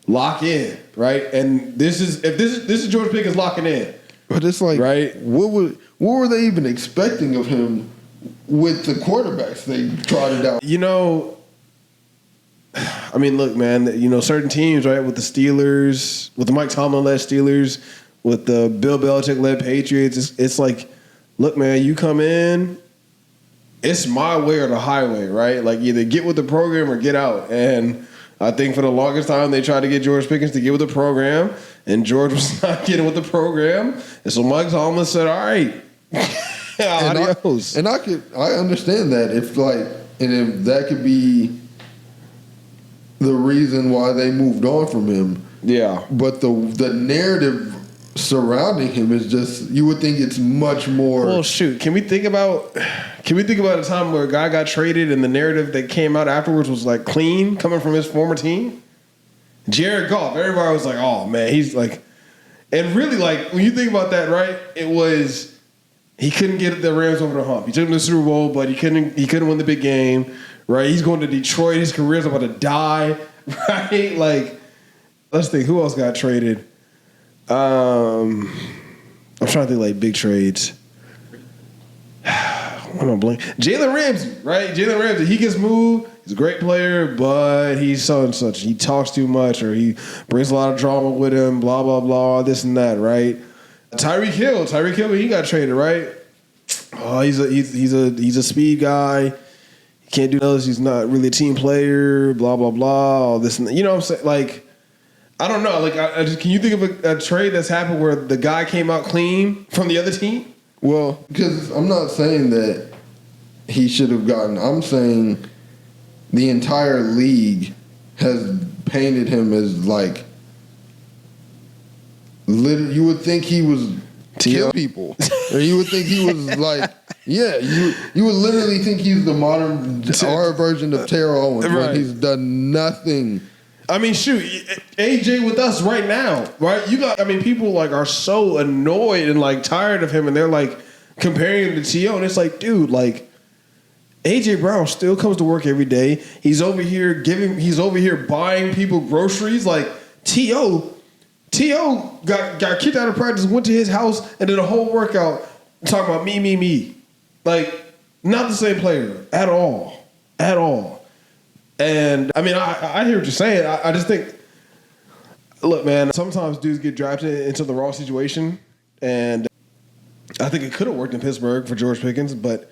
lock in, right? And this is George Pickens locking in. But it's like, right? What were they even expecting of him with the quarterbacks they trotted out? Look, man, certain teams, right, with the Steelers, with the Mike Tomlin-led Steelers, with the Bill Belichick-led Patriots, it's like, look, man, you come in, it's my way or the highway, right? Like, either get with the program or get out. And I think for the longest time, they tried to get George Pickens to get with the program, and George was not getting with the program. And so Mike Tomlin said, all right, adios. I understand that if that could be the reason why they moved on from him. Yeah. But the narrative surrounding him is just, you would think it's much more. Well, shoot, can we think about a time where a guy got traded and the narrative that came out afterwards was like clean coming from his former team? Jared Goff, everybody was like, oh man, he's like, and really, like, when you think about that, right, it was, he couldn't get the Rams over the hump. He took them to the Super Bowl, but he couldn't win the big game. Right, he's going to Detroit. His career's about to die. Right, like, let's think. Who else got traded? I'm trying to think like big trades. I'm gonna blink. Jalen Ramsey, right? Jalen Ramsey. He gets moved. He's a great player, but he's so and such. He talks too much, or he brings a lot of drama with him. Blah blah blah. This and that. Right. Tyreek Hill. He got traded. Right. Oh, he's a speed guy. He can't do those. He's not really a team player. Blah blah blah. All this and that. You know what I'm saying? Like, I don't know. Like, can you think of a trade that's happened where the guy came out clean from the other team? Well, because I'm not saying that he should have gotten. I'm saying the entire league has painted him as like. You would think he was kill people, or you would think he was like. Yeah, you would literally think he's the our version of Terrell Owens, right? When he's done nothing. I mean, shoot, AJ with us right now, right? People like are so annoyed and like tired of him, and they're like comparing him to T.O., and it's like, dude, like AJ Brown still comes to work every day. He's over here buying people groceries. Like T.O. got kicked out of practice, went to his house, and did a whole workout talking about me. Like, not the same player at all. And, I mean, I hear what you're saying. I just think, look, man, sometimes dudes get drafted into the wrong situation, and I think it could have worked in Pittsburgh for George Pickens, but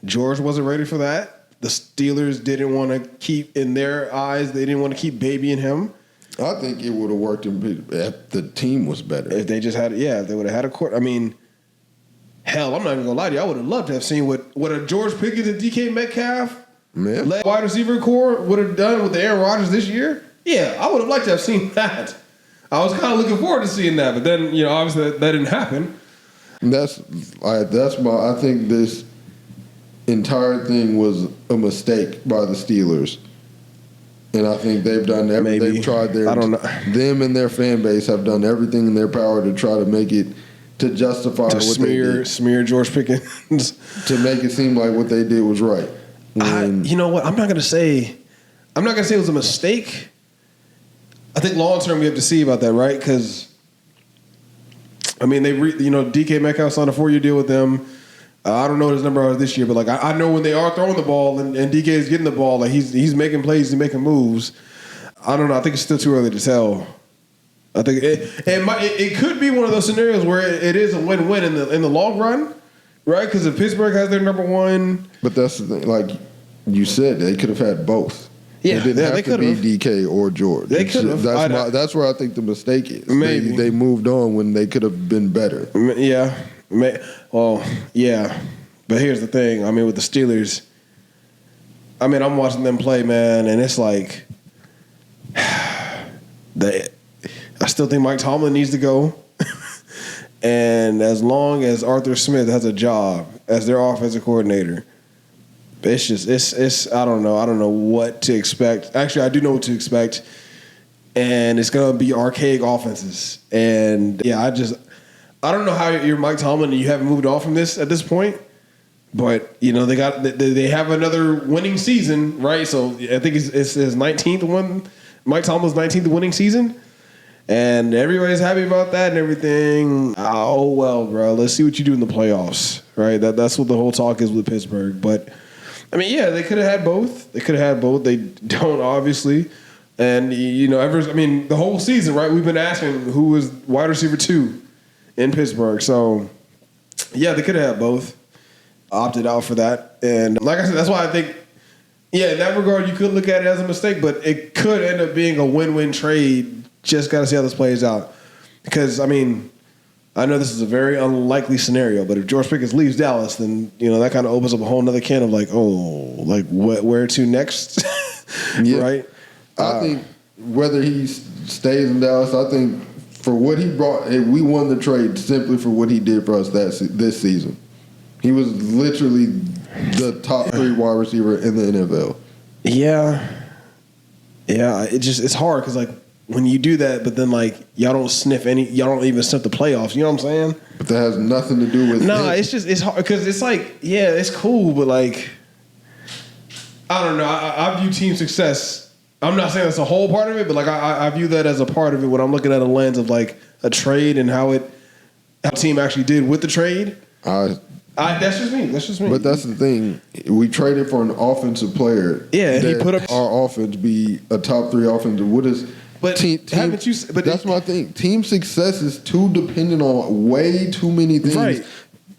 George wasn't ready for that. The Steelers didn't want to keep, in their eyes, they didn't want to keep babying him. I think it would have worked if the team was better. If they just had, if they would have had a court. I mean, hell, I'm not even going to lie to you. I would have loved to have seen what a George Pickens and DK Metcalf led wide receiver core would have done with the Aaron Rodgers this year. Yeah, I would have liked to have seen that. I was kind of looking forward to seeing that, but then, obviously that didn't happen. And I think this entire thing was a mistake by the Steelers. And I think they've done everything. Maybe. They've tried I don't know. Them and their fan base have done everything in their power to try to make it, to justify what they did. Smear George Pickens. To make it seem like what they did was right. You know what? I'm not gonna say it was a mistake. I think long term we have to see about that, right? Because DK Metcalf signed a 4-year deal with them. I don't know what his number was this year, but like I know when they are throwing the ball and DK is getting the ball, like he's making plays, he's making moves. I don't know. I think it's still too early to tell. I think it could be one of those scenarios where it is a win-win in the long run, right? Because if Pittsburgh has their number one, but that's the thing. Like you said, they could have had both. Yeah, it didn't have to be DK or George. They could have. That's where I think the mistake is. Maybe they moved on when they could have been better. Yeah, Well, yeah. But here's the thing. I mean, with the Steelers, I mean, I'm watching them play, man, and it's like I still think Mike Tomlin needs to go. And as long as Arthur Smith has a job as their offensive coordinator, it's I don't know what to expect. Actually, I do know what to expect, and it's gonna be archaic offenses. And yeah, I don't know how you're Mike Tomlin and you haven't moved on from this at this point. But you know they have another winning season, right? So I think it's his 19th one. Mike Tomlin's 19th winning season, and everybody's happy about that and everything. Oh well, bro. Let's see what you do in the playoffs, right? That's what the whole talk is with Pittsburgh. But I mean, yeah, they could have had both. They don't, obviously. And, you know, the whole season, right, we've been asking who was wide receiver 2 in Pittsburgh. So, yeah, they could have had both. Opted out for that. And like I said, that's why I think, yeah, in that regard, you could look at it as a mistake, but it could end up being a win-win trade. Just got to see how this plays out. Because, I mean, I know this is a very unlikely scenario, but if George Pickens leaves Dallas, then, you know, that kind of opens up a whole nother can of like, where to next? Yeah. Right? I think whether he stays in Dallas, I think for what he brought, we won the trade simply for what he did for us this season. He was literally the top 3 wide receiver in the NFL. Yeah. Yeah, it's hard because, like, when you do that, but then, like, y'all don't even sniff the playoffs. You know what I'm saying? But that has nothing to do with it's hard because it's like, yeah, it's cool, but, like, I don't know. I view team success. I'm not saying that's a whole part of it, but, like, I view that as a part of it when I'm looking at a lens of, like, a trade and how the team actually did with the trade. That's just me. But that's the thing. We traded for an offensive player. Yeah, and he put up our offense be a top 3 offensive. What is But haven't you? But that's my thing. Team success is too dependent on way too many things, right,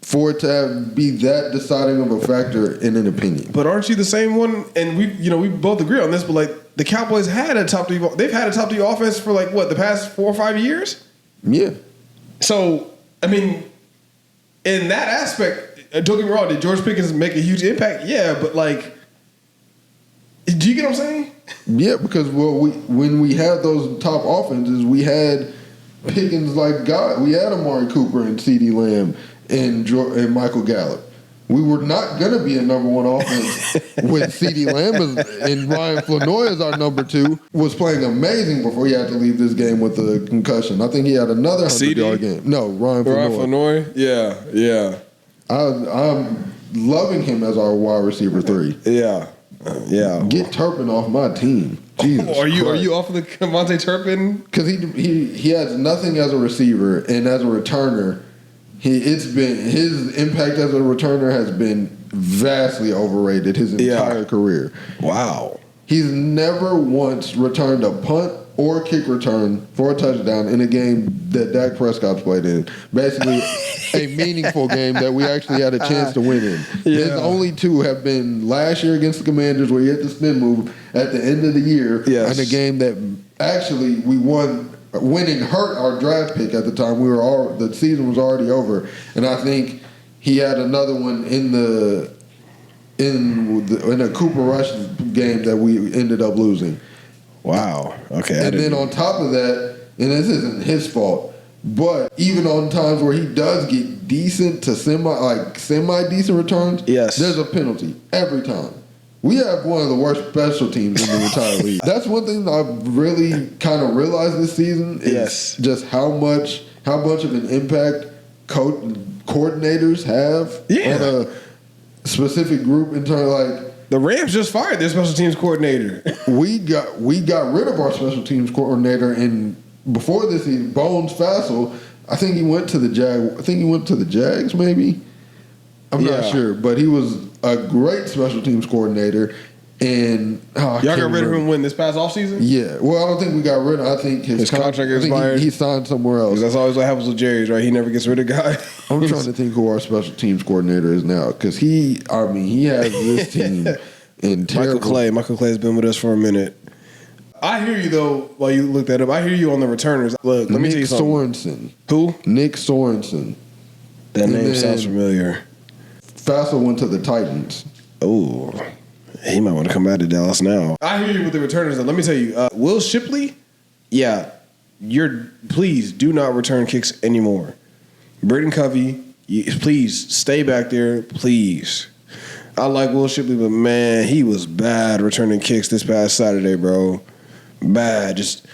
for it to be that deciding of a factor in an opinion. But aren't you the same one? And we both agree on this. But like the Cowboys had a top 3. They've had a top 3 offense for like what, the past 4 or 5 years. Yeah. So I mean, in that aspect, don't get me wrong. Did George Pickens make a huge impact? Yeah, but like, do you get what I'm saying? Yeah, because when we had those top offenses, we had Pickens like God. We had Amari Cooper and CeeDee Lamb and Michael Gallup. We were not going to be a number 1 offense with CeeDee Lamb and Ryan Flanoy as our number 2. Was playing amazing before he had to leave this game with a concussion. I think he had another 100-yard game. No, Ryan Flanoy. Yeah. I'm loving him as our wide receiver 3. Yeah. Get Turpin off my team. Jesus are you off of the Monte Turpin? Because he has nothing as a receiver, and as a returner, his impact as a returner has been vastly overrated his entire career. Wow. He's never once returned a punt or kick return for a touchdown in a game that Dak Prescott's played in. Basically, a meaningful game that we actually had a chance to win in. Yeah. His only 2 have been last year against the Commanders, where he hit the spin move at the end of the year, in a game that actually we won. Winning hurt our draft pick at the time. The season was already over, and I think he had another one in a Cooper Rush game that we ended up losing. Wow. Okay. And then on top of that, and this isn't his fault, but even on times where he does get decent to semi-decent returns, there's a penalty every time. We have one of the worst special teams in the entire league. That's one thing that I've really kind of realized this season is just how much of an impact coordinators have on a specific group in terms of like the Rams just fired their special teams coordinator. we got rid of our special teams coordinator, and before this season, Bones Fassel, I think he went to the Jags maybe. I'm not sure, but he was a great special teams coordinator. And y'all got rid of him when this past offseason? Yeah. Well, I don't think we got rid of him. I think his contract expired. He signed somewhere else. That's always what happens with Jerry's, right? He never gets rid of guys. I'm trying to think who our special teams coordinator is now, because he has this team in terrible. Michael Clay's been with us for a minute. I hear you, though, while you look that up. I hear you on the returners. Look, let me tell you something. Sorensen. Who? Nick Sorensen. That name sounds familiar. Fassel went to the Titans. Oh, he might want to come back to Dallas now. I hear you with the returners. Let me tell you, Will Shipley, please do not return kicks anymore. Braden Covey, please stay back there, please. I like Will Shipley, but man, he was bad returning kicks this past Saturday, bro. Bad. Just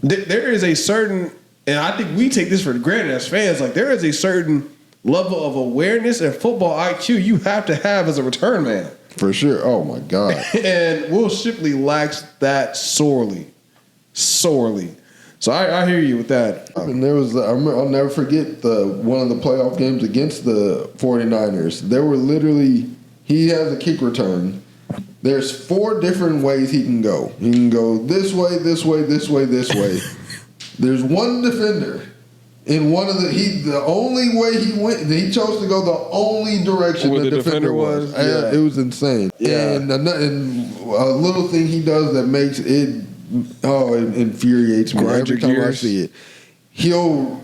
there is a certain, and I think we take this for granted as fans. Like there is a certain level of awareness and football IQ you have to have as a return man. For sure. Oh my God. And Will Shipley lacks that sorely. So I hear you with that. And there was, I'll never forget one of the playoff games against the 49ers. There were literally, he has a kick return. There's 4 different ways he can go. He can go this way, this way, this way, this way. There's one defender. In one of the only way he went, he chose to go the only direction the defender was. Yeah. It was insane. Yeah. And a little thing he does that makes it, it infuriates me every time I see it. He'll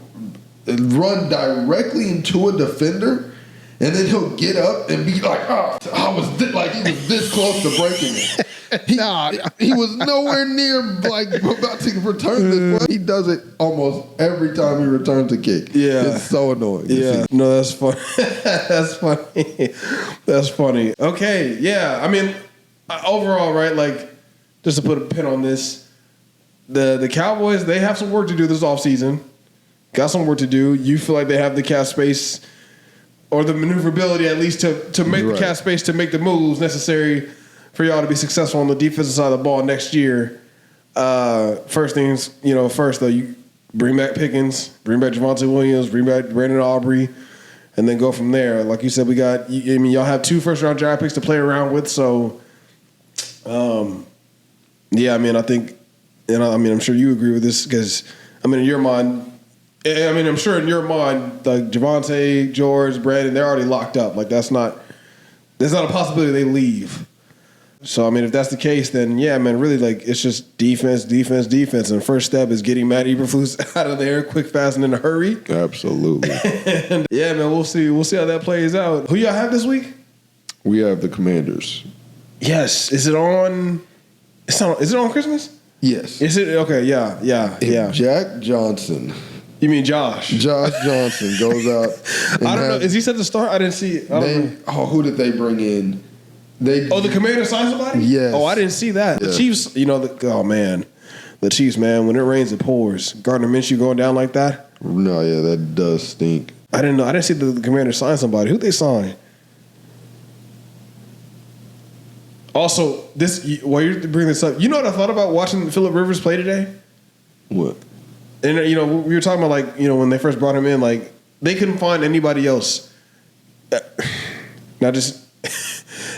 run directly into a defender, and then he'll get up and be like, he was this close to breaking it. He was nowhere near about to return this. He does it almost every time he returns a kick. Yeah, it's so annoying. Yeah, no, that's funny. That's funny. That's funny. Okay, yeah. I mean, overall, right? Like, just to put a pin on this, the Cowboys, they have some work to do this offseason. Got some work to do. You feel like they have the cap space or the maneuverability at least to make the cap space to make the moves necessary for y'all to be successful on the defensive side of the ball next year. First though, you bring back Pickens, bring back Javonte Williams, bring back Brandon Aubrey, and then go from there. Like you said, y'all have 2 first-round draft picks to play around with. So, I think, I'm sure you agree with this because, in your mind, I'm sure in your mind, like Javonte, George, Brandon, they're already locked up. Like there's not a possibility they leave. So, if that's the case, then, really, like, it's just defense. And the first step is getting Matt Eberflus out of there quick, fast, and in a hurry. Absolutely. And, we'll see. We'll see how that plays out. Who y'all have this week? We have the Commanders. Yes. Is it on Christmas? Yes. Is it? Okay, yeah. If Jack Johnson. You mean Josh? Josh Johnson goes out. I don't know. Is he set to start? I didn't see it. Who did they bring in? The Commanders signed somebody? Yes. Oh, I didn't see that. Yeah. The Chiefs, the Chiefs, man, when it rains, it pours. Gardner Minshew going down like that? No, yeah, that does stink. I didn't know. I didn't see the Commanders sign somebody. Who'd they sign? Also, while you bring this up, you know what I thought about watching Phillip Rivers play today? What? And, we were talking about, when they first brought him in, like, they couldn't find anybody else. Not just...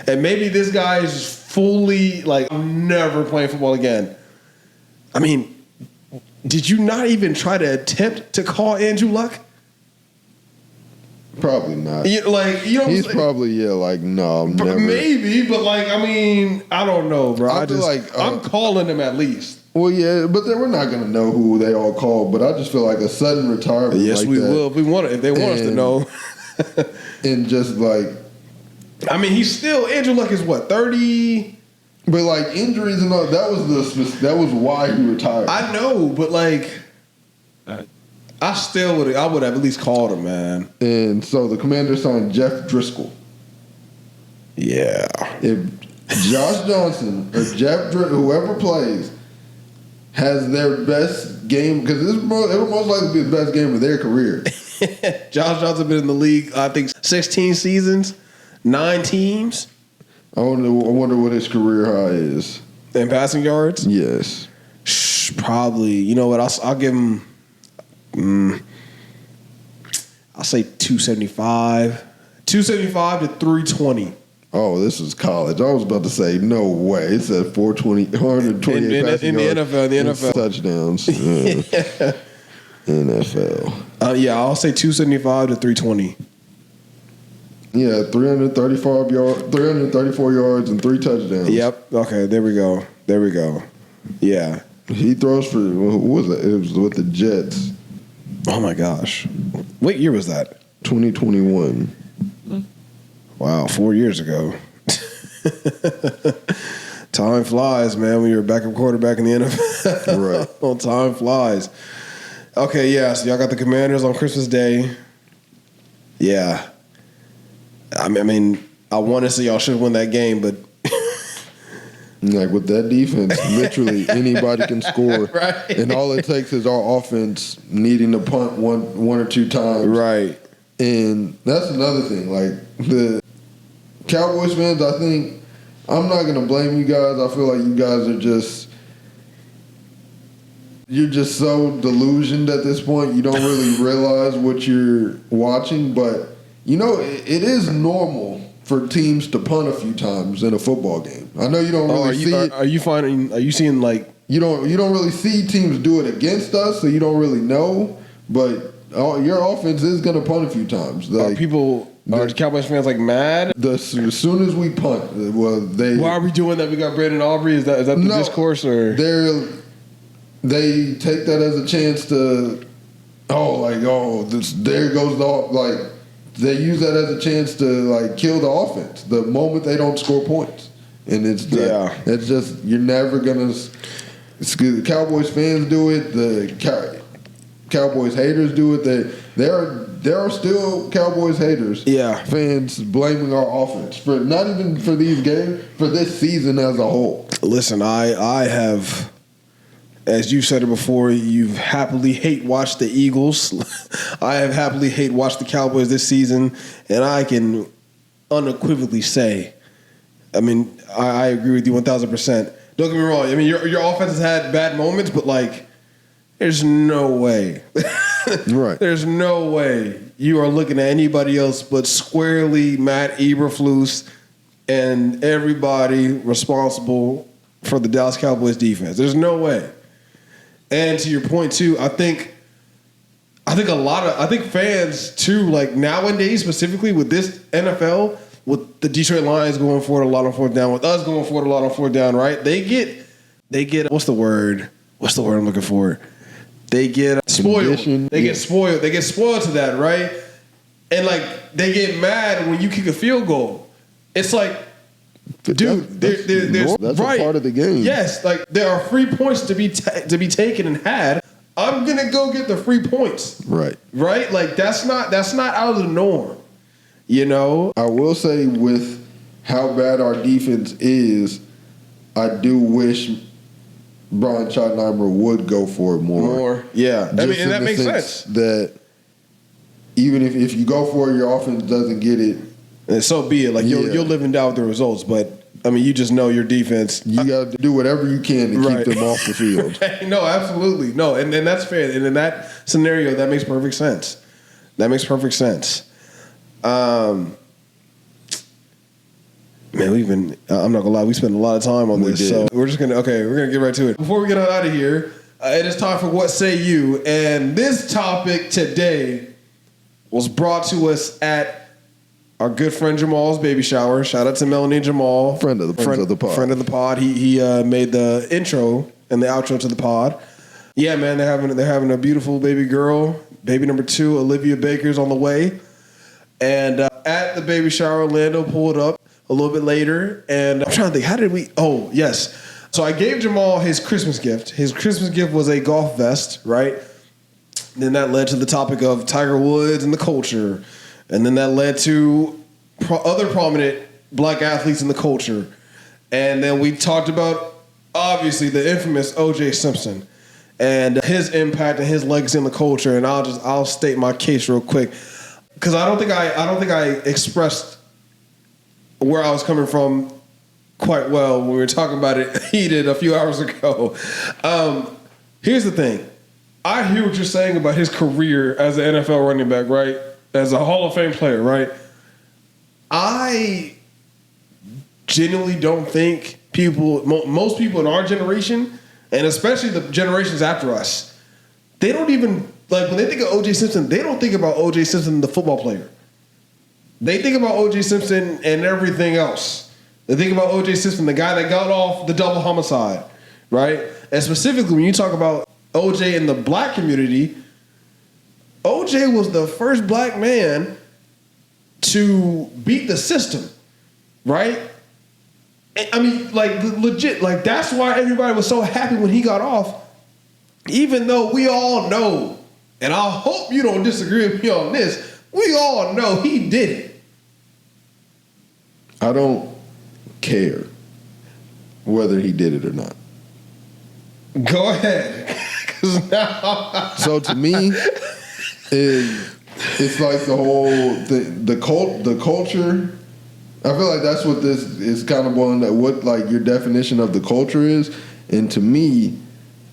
And maybe this guy is just fully, like, I'm never playing football again. Did you not even try to attempt to call Andrew Luck? Probably not. He's probably, no, never. Maybe, but, I don't know, bro. I'm calling him at least. Well, yeah, but we're not going to know who they all call, but I just feel like a sudden retirement yes, we will. If they want us to know. And just, he's still, Andrew Luck is what, 30? But injuries and all that was why he retired. I know, but I would have at least called him, man. And so the Commanders signed Jeff Driscoll. Yeah. If Josh Johnson or Jeff Driscoll, whoever plays, has their best game, because it would most likely be the best game of their career. Josh Johnson been in the league, I think, 16 seasons. 9 teams. I wonder what his career high is. In passing yards? Yes. Probably. You know what? I'll give him. I'll say 275. 275 to 320. Oh, this is college. I was about to say no way. It said 128 passing yards. In the NFL. Touchdowns. NFL. I'll say 275 to 320. Yeah, 334 yards and 3 touchdowns. Yep. Okay, there we go. Yeah. He throws for, who was it? It was with the Jets. Oh, my gosh. What year was that? 2021. Wow, 4 years ago. Time flies, man, when you're a backup quarterback in the NFL. Right. Well, time flies. Okay, yeah, so y'all got the Commanders on Christmas Day. Yeah. I mean, I want to say y'all should win that game, but Like with that defense, literally anybody can score. Right. And all it takes is our offense needing to punt one or two times. right. And that's another thing. Like the Cowboys fans, I think I'm not gonna blame you guys. I feel like you guys are you're just so delusioned at this point. You don't really realize what you're watching. But you know, it is normal for teams to punt a few times in a football game. I know you don't really see it. Are you seeing like You don't really see teams do it against us, so you don't really know. But your offense is going to punt a few times. Like, are Cowboys fans like mad? as soon as we punt, Why are we doing that? We got Brandon Aubrey. Is that the discourse or they take that as a chance to there goes the they use that as a chance to like kill the offense the moment they don't score points, and it's just you're never gonna. The Cowboys fans do it. The Cowboys haters do it. There are still Cowboys haters. Yeah. Fans blaming our offense for not even for these games, for this season as a whole. Listen, I have, as you said it before, you've happily hate watched the Eagles. I have happily hate watched the Cowboys this season, and I can unequivocally say, I mean, I agree with you 1,000%. Don't get me wrong. I mean, your offense has had bad moments, but like, there's no way. Right. There's no way you are looking at anybody else but squarely Matt EBERFLUS and everybody responsible for the Dallas Cowboys defense. There's no way. And to your point too, I think fans too, like nowadays specifically with this NFL, with the Detroit Lions going for it a lot on fourth down, with us going for it a lot on fourth down, right? They get what's the word I'm looking for? They get spoiled. Get spoiled. They get spoiled to that, right? And like they get mad when you kick a field goal. It's like, dude, there's that's right. a part of the game. Yes, like there are free points to be taken and had. I'm gonna go get the free points. Right. Right. Like that's not out of the norm. You know. I will say with how bad our defense is, I do wish Brian Schottenheimer would go for it more. Yeah. I mean, and that makes sense. That even if you go for it, your offense doesn't get it. And so be it. Like you'll live and die with the results, but I mean, you just know your defense. You got to do whatever you can to keep them off the field. No, absolutely. No, and that's fair. And in that scenario, that makes perfect sense. Man, I'm not gonna lie, we spent a lot of time on this. So we're gonna get right to it. Before we get out of here, it is time for What Say You? And this topic today was brought to us at our good friend Jamal's baby shower. Shout out to Melanie and Jamal. Friend of the pod. He made the intro and the outro to the pod. Yeah, man, they're having a beautiful baby girl. Baby number 2, Olivia Baker's on the way. And at the baby shower, Orlando pulled up a little bit later, and I'm trying to think, how did we? Oh, yes. So I gave Jamal his Christmas gift. His Christmas gift was a golf vest, right? Then that led to the topic of Tiger Woods and the culture, and then that led to other prominent black athletes in the culture, and then we talked about obviously the infamous O.J. Simpson and his impact and his legacy in the culture. And I'll state my case real quick because I don't think I expressed where I was coming from quite well when we were talking about it heated a few hours ago. Here's the thing. I hear what you're saying about his career as an NFL running back, right? As a Hall of Fame player, right? I genuinely don't think most people in our generation, and especially the generations after us, they don't even, like when they think of O.J. Simpson, they don't think about O.J. Simpson, the football player. They think about O.J. Simpson and everything else. They think about O.J. Simpson, the guy that got off the double homicide, right? And specifically, when you talk about O.J. in the black community, OJ was the first black man to beat the system, right? I mean, like, legit, like, that's why everybody was so happy when he got off, even though we all know, and I hope you don't disagree with me on this, we all know he did it. I don't care whether he did it or not. Go ahead. 'Cause now So to me, it's like the whole the culture. I feel like that's what this is kind of boiling down. What like your definition of the culture is, and to me,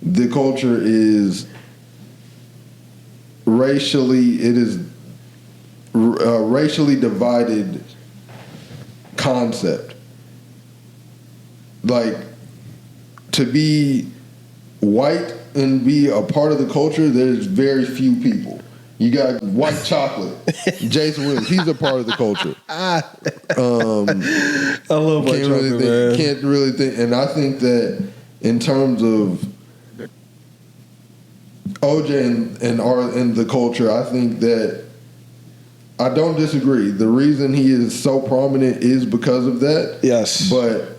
the culture is racially. It is a racially divided concept. Like to be white and be a part of the culture, there's very few people. You got white chocolate. Jason Williams, he's a part of the culture. I love white chocolate, man. Can't really think. And I think that in terms of OJ and the culture, I think that I don't disagree. The reason he is so prominent is because of that. Yes. But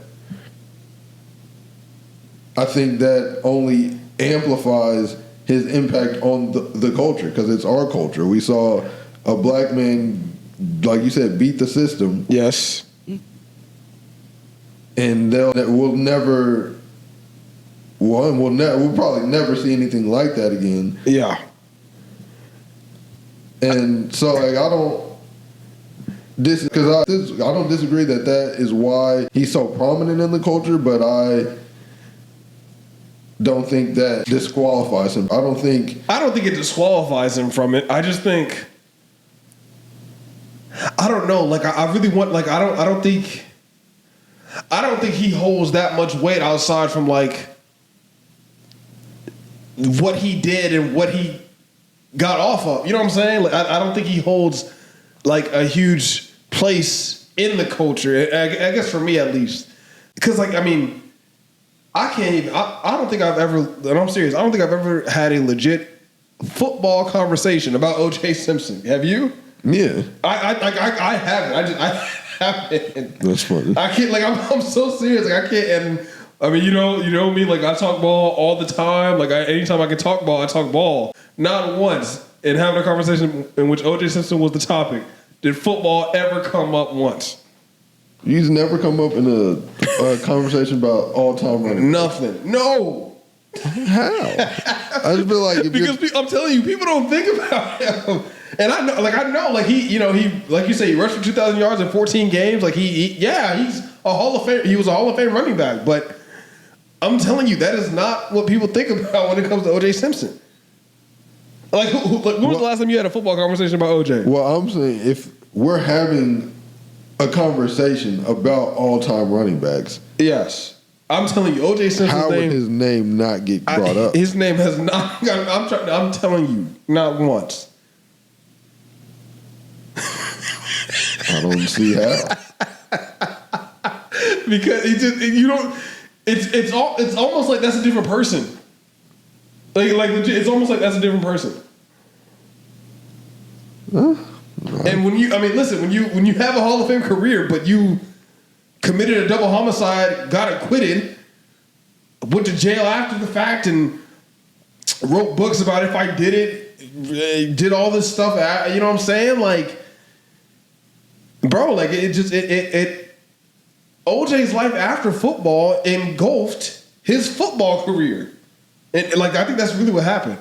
I think that only amplifies his impact on the culture because it's our culture. We saw a black man, like you said, beat the system. Yes. And we'll probably never see anything like that again. Yeah. And so, like, I don't disagree that is why he's so prominent in the culture, but I don't think that disqualifies him. I don't think it disqualifies him from it. I just think, I don't know. Like, I really want, like, I don't think he holds that much weight outside from, like, what he did and what he got off of. You know what I'm saying? Like, I don't think he holds, like, a huge place in the culture. I guess for me, at least. Because, like, I mean, I don't think I've ever, and I'm serious, I don't think I've ever had a legit football conversation about O.J. Simpson. Have you? Yeah. I haven't. I haven't. That's funny. I can't, like, I'm so serious. Like, I can't, and I mean, you know me, like, I talk ball all the time. Like, anytime I can talk ball, I talk ball. Not once in having a conversation in which O.J. Simpson was the topic did football ever come up once. You've never come up in a conversation about all-time running. Nothing. No. How? I just feel like because I'm telling you, people don't think about him. And I know, he, like you say, he rushed for 2,000 yards in 14 games. Like he's a Hall of Fame. He was a Hall of Fame running back. But I'm telling you, that is not what people think about when it comes to O.J. Simpson. Like, when was the last time you had a football conversation about O.J.? Well, I'm saying if we're having a conversation about all-time running backs. Yes. I'm telling you, O.J. Simpson's how would his name not get brought up? His name has not. I'm telling you, not once. I don't see how. Because it's almost like that's a different person. Like legit, it's almost like that's a different person. Huh? And when you have a Hall of Fame career, but you committed a double homicide, got acquitted, went to jail after the fact, and wrote books about if I did it, did all this stuff. You know what I'm saying? Like, bro, like OJ's life after football engulfed his football career, and like I think that's really what happened.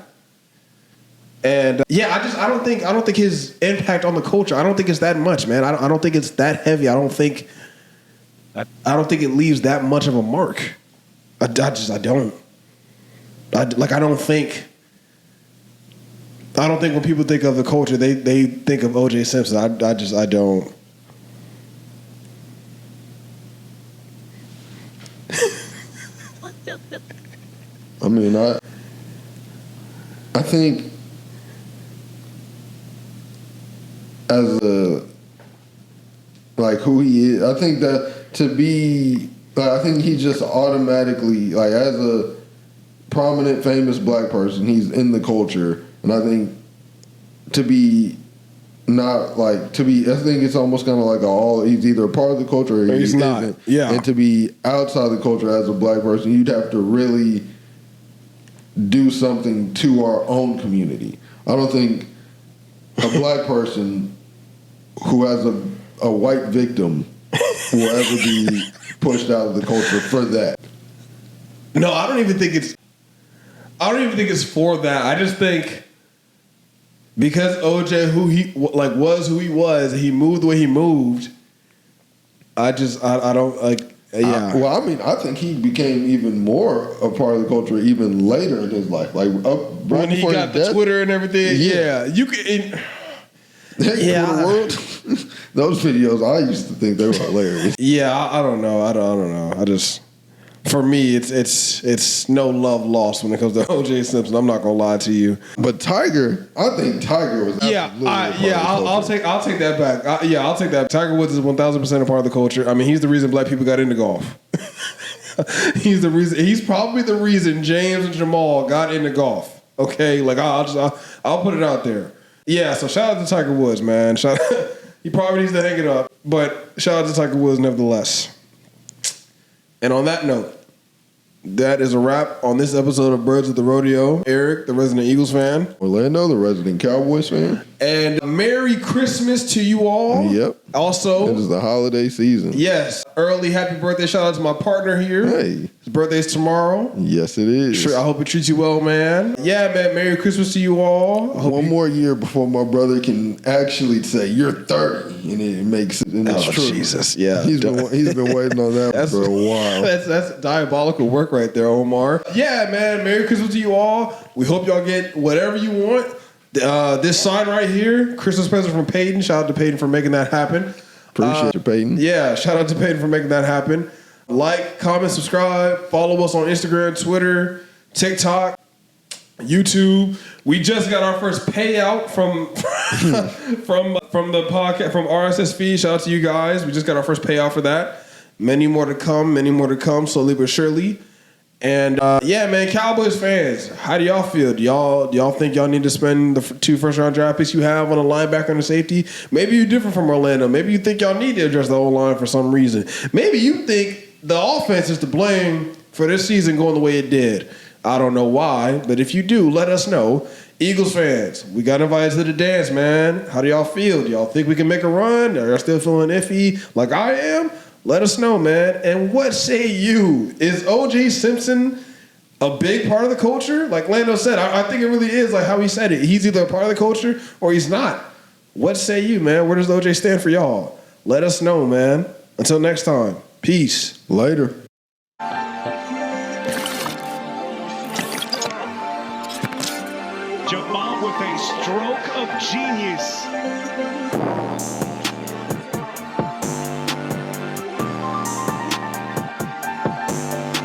And I don't think his impact on the culture, I don't think it's that much, man. I don't think it's that heavy. I don't think it leaves that much of a mark. I don't. I don't think when people think of the culture, they think of O.J. Simpson. I don't. I mean, I think as who he is, I think that to be, I think he just automatically, as a prominent, famous black person, he's in the culture. And I think to be not like to be. I think it's almost kind of like he's either a part of the culture or he's not. isn't. Yeah. And to be outside the culture as a black person, you'd have to really do something to our own community. I don't think a black person who has a white victim will ever be pushed out of the culture for that. No, I don't even think it's for that. I just think because OJ was who he was, he moved the way he moved. I don't like. Yeah. I think he became even more a part of the culture even later in his life. Like when he got the Twitter and everything. Yeah, you can. Twitter world. Those videos, I used to think they were hilarious. Yeah, I don't know. I don't know. For me, it's no love lost when it comes to O.J. Simpson. I'm not gonna lie to you. But Tiger, I think Tiger was I'll take that back. I'll take that. Tiger Woods is 1,000% a part of the culture. I mean, he's the reason black people got into golf. He's the reason. He's probably the reason James and Jamal got into golf. Okay, like I'll put it out there. Yeah. So shout out to Tiger Woods, man. He probably needs to hang it up, but shout out to Tiger Woods nevertheless. And on that note, that is a wrap on this episode of Birds of the Rodeo. Eric, the resident Eagles fan. Orlando, the resident Cowboys fan. And Merry Christmas to you all. Yep. Also, it is the holiday season. Yes. Early happy birthday shout out to my partner here. Hey. His birthday's tomorrow. Yes, it is. Sure, I hope it treats you well, man. Yeah, man. Merry Christmas to you all. One more year before my brother can actually say, you're 30. And it makes it. And it's true. Jesus. Yeah. He's been waiting on that for a while. That's diabolical work right there, Omar. Yeah, man. Merry Christmas to you all. We hope y'all get whatever you want. This sign right here, Christmas present from Peyton. Shout out to Peyton for making that happen. Appreciate you, Peyton. Yeah, shout out to Peyton for making that happen. Like, comment, subscribe, follow us on Instagram, Twitter, TikTok, YouTube. We just got our first payout from from the podcast, from RSS feed. Shout out to you guys. We just got our first payout for that. Many more to come, slowly but surely. And yeah, man, Cowboys fans, how do y'all feel? Do y'all think y'all need to spend the 2 first-round draft picks you have on a linebacker and a safety? Maybe you're different from Orlando. Maybe you think y'all need to address the O-line for some reason. Maybe you think the offense is to blame for this season going the way it did. I don't know why, but if you do, let us know. Eagles fans, we got invited to the dance, man. How do y'all feel? Do y'all think we can make a run? Are y'all still feeling iffy like I am? Let us know, man. And what say you? Is O.J. Simpson a big part of the culture? Like Lando said, I think it really is like how he said it. He's either a part of the culture or he's not. What say you, man? Where does O.J. stand for y'all? Let us know, man. Until next time. Peace. Later. Jamal with a stroke of genius.